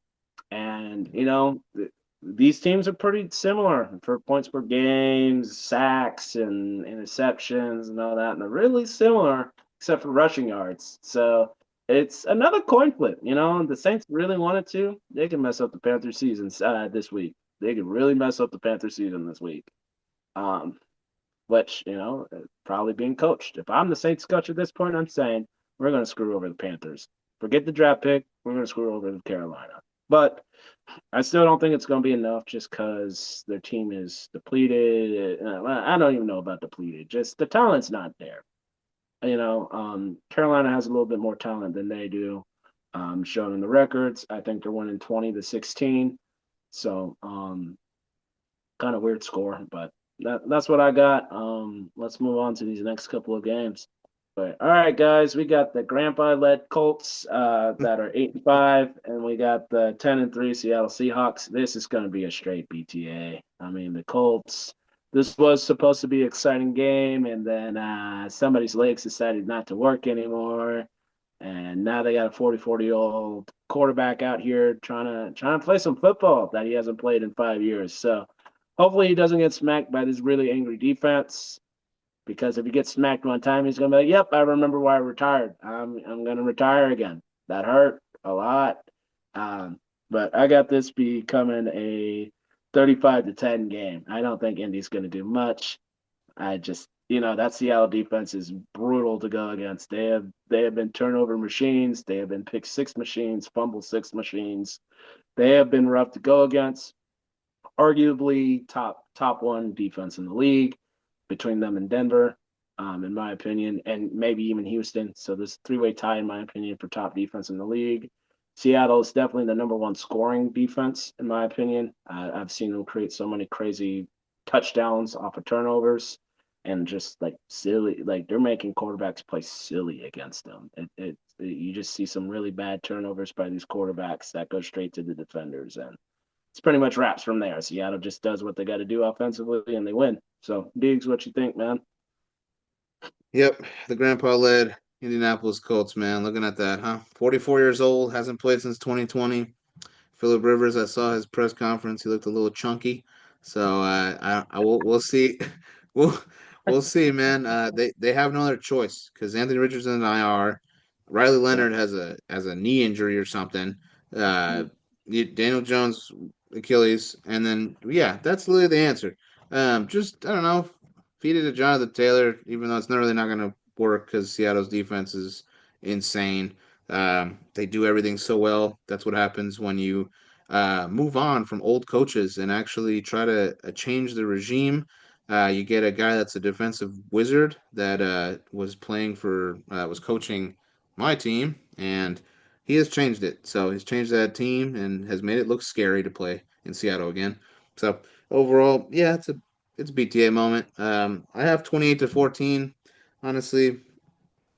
and these teams are pretty similar for points per game, sacks and interceptions and all that, and they're really similar except for rushing yards. So it's another coin flip. The Saints really wanted to. They can mess up the Panthers season this week. They could really mess up the Panthers season this week. Um, which probably being coached. If I'm the Saints coach at this point, I'm saying we're going to screw over the Panthers. Forget the draft pick. We're going to screw over the Carolina. But I still don't think it's going to be enough just because their team is depleted. I don't even know about depleted. Just the talent's not there. Carolina has a little bit more talent than they do, shown in the records. I think they're winning 20-16. So, kind of weird score, but that's what I got. Let's move on to these next couple of games. But all right, guys, we got the grandpa-led Colts that are 8-5, and we got the 10-3 Seattle Seahawks. This is going to be a straight BTA. I mean, the Colts. This was supposed to be an exciting game, and then somebody's legs decided not to work anymore, and now they got a 44-year-old quarterback out here trying to play some football that he hasn't played in 5 years. So hopefully he doesn't get smacked by this really angry defense. Because if he gets smacked one time, he's gonna be like, "Yep, I remember why I retired. I'm gonna retire again." That hurt a lot. Um, but I got this becoming a 35-10 game. I don't think Indy's gonna do much. I just that Seattle defense is brutal to go against. They have been turnover machines. They have been pick six machines, fumble six machines. They have been rough to go against. Arguably top one defense in the league between them and Denver, in my opinion, and maybe even Houston. So this three-way tie, in my opinion, for top defense in the league. Seattle is definitely the number one scoring defense, in my opinion. I've seen them create so many crazy touchdowns off of turnovers and just like silly, like they're making quarterbacks play silly against them. You just see some really bad turnovers by these quarterbacks that go straight to the defenders, and it's pretty much wraps from there. Seattle just does what they got to do offensively and they win. So, Diggs, what you think, man? Yep, the grandpa led Indianapolis Colts, man. Looking at that, huh? 44 years old, hasn't played since 2020. Philip Rivers, I saw his press conference. He looked a little chunky. So we'll see. We'll we'll see, man. They have no other choice because Anthony Richardson and IR. Riley Yeah. Leonard has a knee injury or something. Uh, Daniel Jones Achilles, and then yeah, that's literally the answer. Just I don't know, feed it to Jonathan Taylor, even though it's not really not going to work because Seattle's defense is insane. They do everything so well. That's what happens when you move on from old coaches and actually try to change the regime. You get a guy that's a defensive wizard that was coaching my team, and he has changed it. So he's changed that team and has made it look scary to play in Seattle again. So overall, yeah, it's a BTA moment. I have 28-14. Honestly,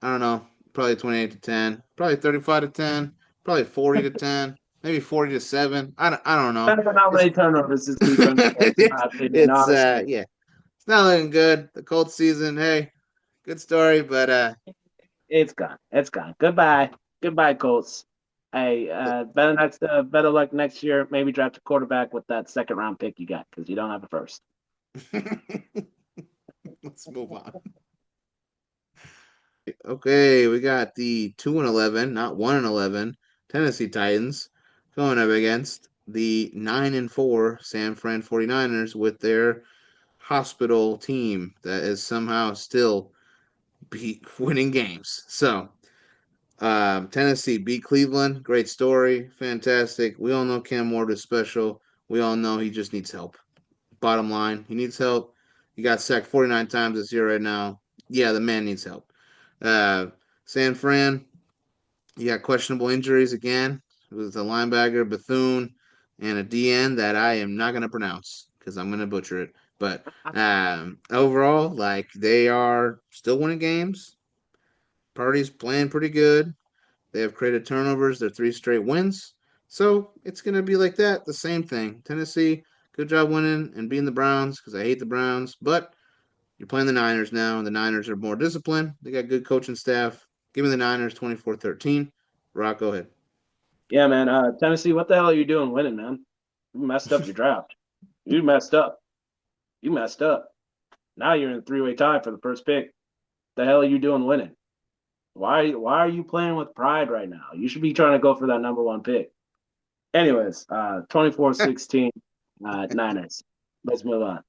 I don't know. Probably 28-10. Probably 35-10. Probably 40-10. maybe 40-7. I don't know. Not It's many turnovers this defense has, in my opinion, honestly. yeah, it's not looking good. The Colts season, hey, good story, but It's gone. It's gone. Goodbye. Goodbye, Colts. Hey, better luck next year. Maybe draft a quarterback with that second round pick you got because you don't have a first. let's move on. Okay, we got the 2-11, not 1-11 Tennessee Titans going up against the 9-4 San Fran 49ers with their hospital team that is somehow still winning games. So, Tennessee beat Cleveland. Great story. Fantastic. We all know Cam Ward is special. We all know he just needs help. Bottom line, he needs help. He got sacked 49 times this year right now. Yeah, the man needs help. Uh, San Fran, you got questionable injuries again. It was a linebacker, Bethune, and a DN that I am not going to pronounce because I'm going to butcher it. But overall, like they are still winning games. Party's playing pretty good. They have created turnovers. They're 3 straight wins. So it's going to be like that. The same thing. Tennessee, good job winning and beating the Browns because I hate the Browns. But you're playing the Niners now, and the Niners are more disciplined. They got good coaching staff. Give me the Niners 24-13. Rock, go ahead. Yeah, man. Tennessee, what the hell are you doing winning, man? You messed up your draft. You messed up. You messed up. Now you're in a three-way tie for the first pick. The hell are you doing winning? Why are you playing with pride right now? You should be trying to go for that number one pick. Anyways, 24-16, Niners. Let's move on.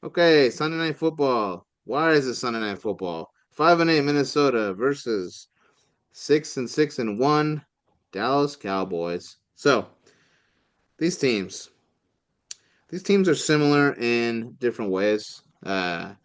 Okay, Sunday Night Football. Why is it Sunday Night Football? 5-8 Minnesota versus 6-6-1 Dallas Cowboys. So these teams, these teams are similar in different ways. Same,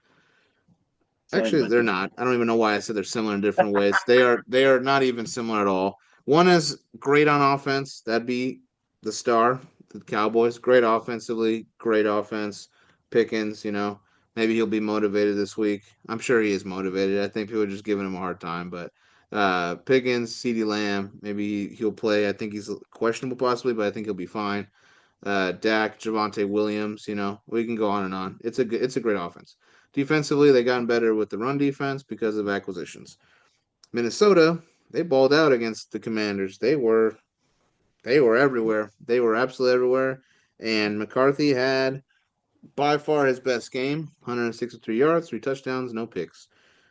Actually, but they're not. I don't even know why I said they're similar in different ways. They are not even similar at all. One is great on offense. That'd be the star, the Cowboys. Great offensively, great offense. Pickens, maybe he'll be motivated this week. I'm sure he is motivated. I think people are just giving him a hard time, but Pickens, CeeDee Lamb, maybe he'll play. I think he's questionable possibly, but I think he'll be fine. Dak, Javonte Williams, we can go on and on. It's a great offense. Defensively, they gotten better with the run defense because of acquisitions. Minnesota, they balled out against the Commanders. They were everywhere. They were absolutely everywhere. And McCarthy had by far his best game, 163 yards, 3 touchdowns, no picks.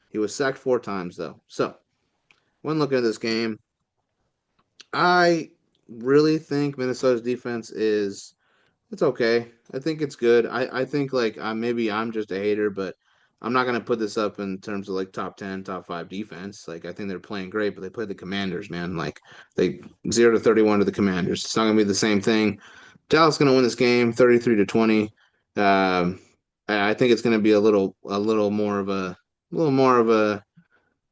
He was sacked 4 times though. So when looking at this game, I really think Minnesota's defense is it's okay. I think it's good. I think like maybe I'm just a hater, but I'm not gonna put this up in terms of like top 10, top 5 defense. Like I think they're playing great, but they played the Commanders, man. Like they 0-31 to the Commanders. It's not gonna be the same thing. Dallas gonna win this game 33-20. Um, I think it's gonna be a little more of a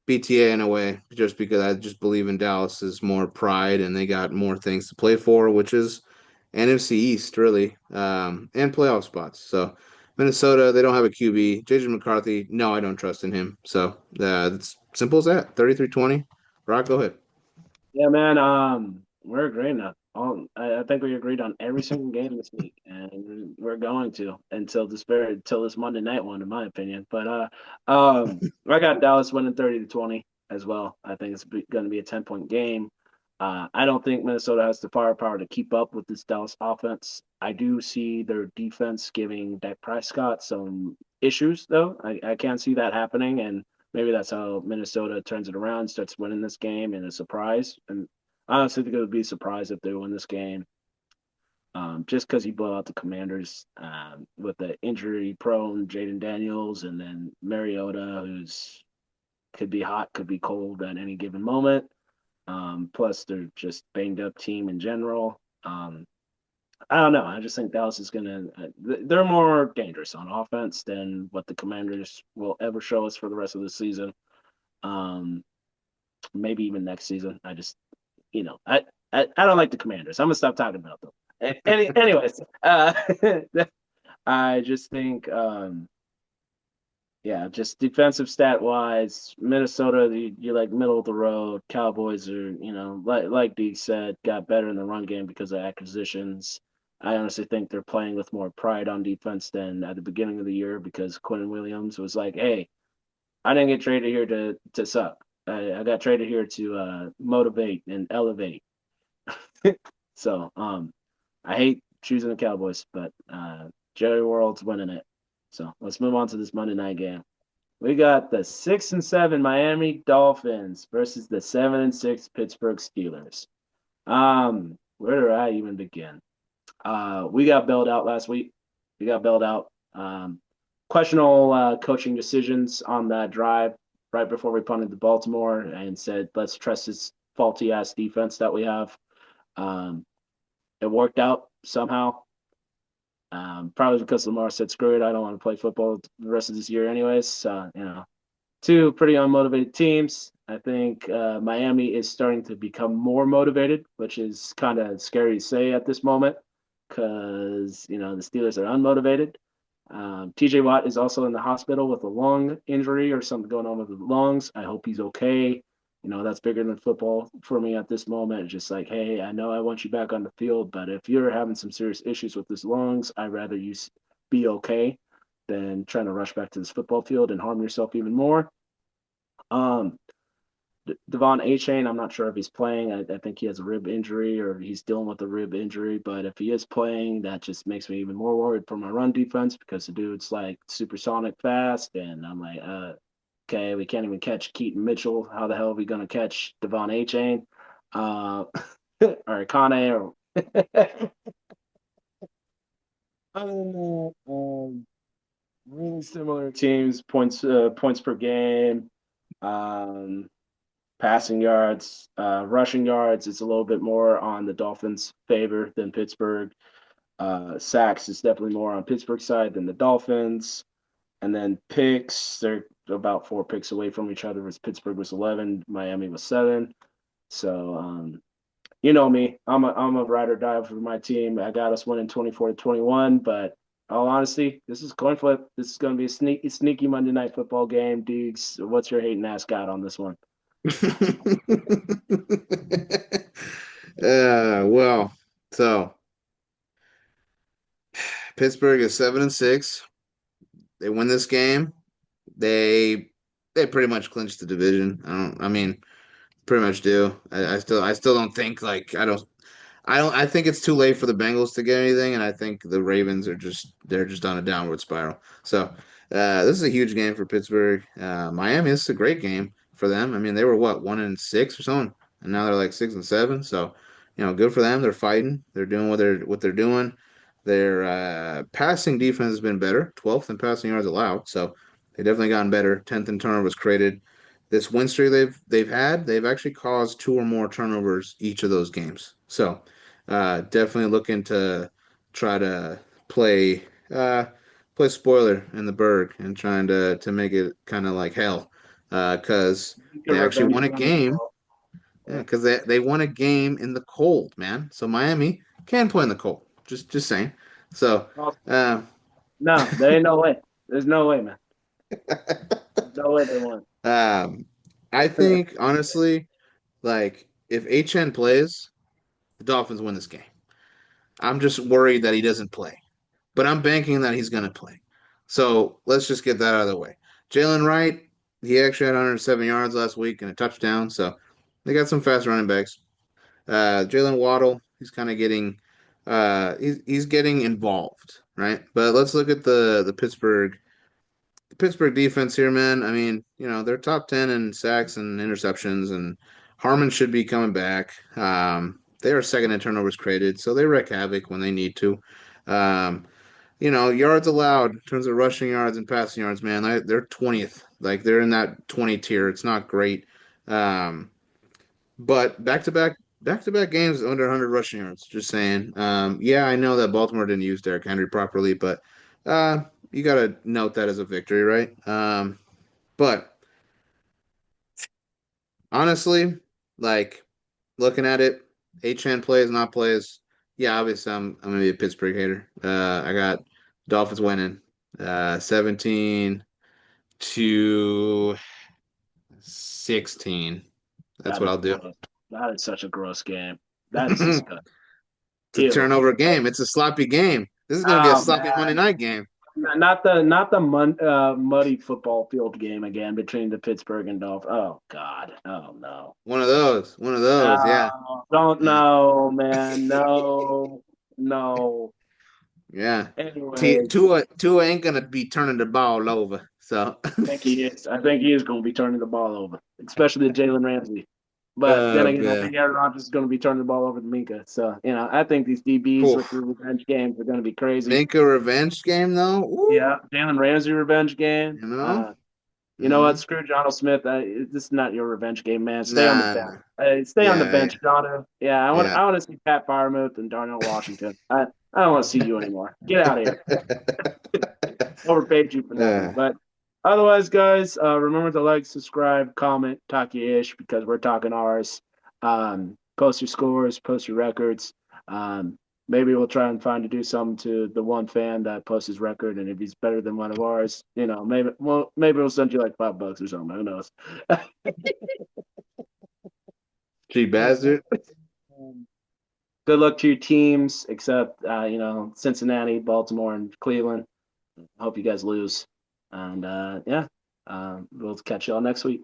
BTA in a way, just because I just believe in Dallas's more pride and they got more things to play for, which is NFC East really, and playoff spots. So Minnesota, they don't have a QB. JJ McCarthy, no, I don't trust in him. So it's simple as that. 33-20. Rock, go ahead. yeah, man. We're agreeing now. I think we agreed on every single game this week, and we're going to until this Monday night one, in my opinion. But I got Dallas winning 30-20 as well. I think it's going to be a 10-point game. I don't think Minnesota has the firepower to keep up with this Dallas offense. I do see their defense giving Dak Prescott some issues, though. I can't see that happening, and maybe that's how Minnesota turns it around, starts winning this game in a surprise. And I honestly think it would be a surprise if they win this game. Just because he blew out the Commanders with the injury-prone Jaden Daniels, and then Mariota, who's could be hot, could be cold at any given moment. Plus, they're just banged up team in general. I don't know. I just think Dallas is gonna. They're more dangerous on offense than what the Commanders will ever show us for the rest of the season. Um, Maybe even next season. I don't like the Commanders. I'm gonna stop talking about them. Anyways, I just think Yeah, just defensive stat wise, Minnesota, you're like middle of the road. Cowboys are, like D said, got better in the run game because of acquisitions. I honestly think they're playing with more pride on defense than at the beginning of the year because Quinn Williams was like, "Hey, I didn't get traded here to suck. I got traded here to motivate and elevate." So, I hate choosing the Cowboys, but Jerry World's winning it. So let's move on to this Monday night game. We got the 6-7 Miami Dolphins versus the 7-6 Pittsburgh Steelers. Where do I even begin? We got bailed out last week. We got bailed out. Questionable coaching decisions on that drive right before we punted to Baltimore and said, let's trust this faulty ass defense that we have. Um, it worked out somehow. Probably because Lamar said, screw it, I don't want to play football the rest of this year, anyways. Two pretty unmotivated teams. I think Miami is starting to become more motivated, which is kind of scary to say at this moment because, the Steelers are unmotivated. TJ Watt is also in the hospital with a lung injury or something going on with the lungs. I hope he's okay. That's bigger than football for me at this moment. Just like, hey, I know I want you back on the field, but if you're having some serious issues with his lungs, I'd rather you be okay than trying to rush back to this football field and harm yourself even more. Um, Devon Achane, I'm not sure if he's playing. I think he has a rib injury or he's dealing with a rib injury. But if he is playing, that just makes me even more worried for my run defense because the dude's like supersonic fast. And I'm like, okay, we can't even catch Keaton Mitchell. How the hell are we going to catch Devon Achane? Or Kane or I don't know. Really similar teams, points per game. Um, Passing yards, rushing yards, it's a little bit more on the Dolphins' favor than Pittsburgh. Sacks is definitely more on Pittsburgh's side than the Dolphins. And then picks, they're about 4 picks away from each other. As Pittsburgh was 11, Miami was 7. So you know me, I'm a ride or die for my team. I got us winning 24-21, but all honesty, this is coin flip. This is going to be a sneaky Monday night football game. Deegs, what's your hating ass got on this one? Well, so Pittsburgh is 7-6. They win this game. They they pretty much clinched the division. I mean, pretty much do. I still don't think like I think it's too late for the Bengals to get anything, and I think the Ravens they're just on a downward spiral. So this is a huge game for Pittsburgh. Miami, this is a great game for them. I mean, they were what 1-6 or something, and now they're like 6-7. So good for them. They're fighting. They're doing what they're doing. Their passing defense has been better, 12th in passing yards allowed. So they definitely gotten better. 10th in turnovers created. This win streak they've actually caused two or more turnovers each of those games. So definitely looking to try to play uh, play spoiler in the Berg and trying to make it kind of like hell because You can they actually revenge won a them as game. well. Yeah, Yeah. because they won a game in the cold, man. So Miami can play in the cold. Just saying. So Awesome. uh, No, there ain't no way. There's no way, man. There's no way they won. um, I think honestly, like if HN plays, the Dolphins win this game. I'm just worried that he doesn't play, but I'm banking that he's going to play. So let's just get that out of the way. Jalen Wright, he actually had 107 yards last week and a touchdown. So they got some fast running backs. Jalen Waddle, he's kind of getting he's getting involved, right? But let's look at the Pittsburgh defense here, man. I mean, they're top 10 in sacks and interceptions, and Harmon should be coming back. They are second in turnovers created, so they wreak havoc when they need to. Um, yards allowed in terms of rushing yards and passing yards, man, they're 20th. Like they're in that 20 tier. It's not great. Um, but back to back games under 100 rushing yards. Just saying. Yeah, I know that Baltimore didn't use Derrick Henry properly, but uh, you got to note that as a victory, right? But honestly, like looking at it, Chan plays, not plays. Yeah, obviously I'm gonna be a Pittsburgh hater. I got Dolphins winning 17-10. to 16. That's what I'll do. That is such a gross game. That's disgusting. It's a Ew. turnover game. It's a sloppy game. This is going to be a Oh sloppy Monday man. night game. Not the muddy football field game again between the Pittsburgh and Dolphins. Oh God. Oh no. One of those. One of those. Yeah. No, don't Yeah. know, man. No, no. Yeah. Anyway, Tua ain't going to be turning the ball over. So, I think he is. I think he is going to be turning the ball over, especially to Jalen Ramsey. But then oh, again, I man. think Aaron Rodgers is going to be turning the ball over to Minka. So, I think these DBs with Oof. the revenge games are going to be crazy. Make a revenge game, though. Ooh, Yeah, Jalen Ramsey revenge game. you know? You know what? Mm, Screw Jono Smith. This is not your revenge game, man. Stay on the nah. bench. Stay on the Yeah. bench, Jono. Yeah, Yeah. I want to see Pat Firemuth and Darnell Washington. I don't want to see you anymore. Get out of here. Overpaid you for nothing. Yeah. But otherwise, guys, remember to like, subscribe, comment, talk your ish because we're talking ours. Post your scores, post your records. Maybe we'll try and find to do something to the one fan that posts his record, and if he's better than one of ours, maybe we'll send you like $5 or something. Who knows? Cheap bastard. Good luck to your teams, except Cincinnati, Baltimore, and Cleveland. Hope you guys lose. And we'll catch y'all next week.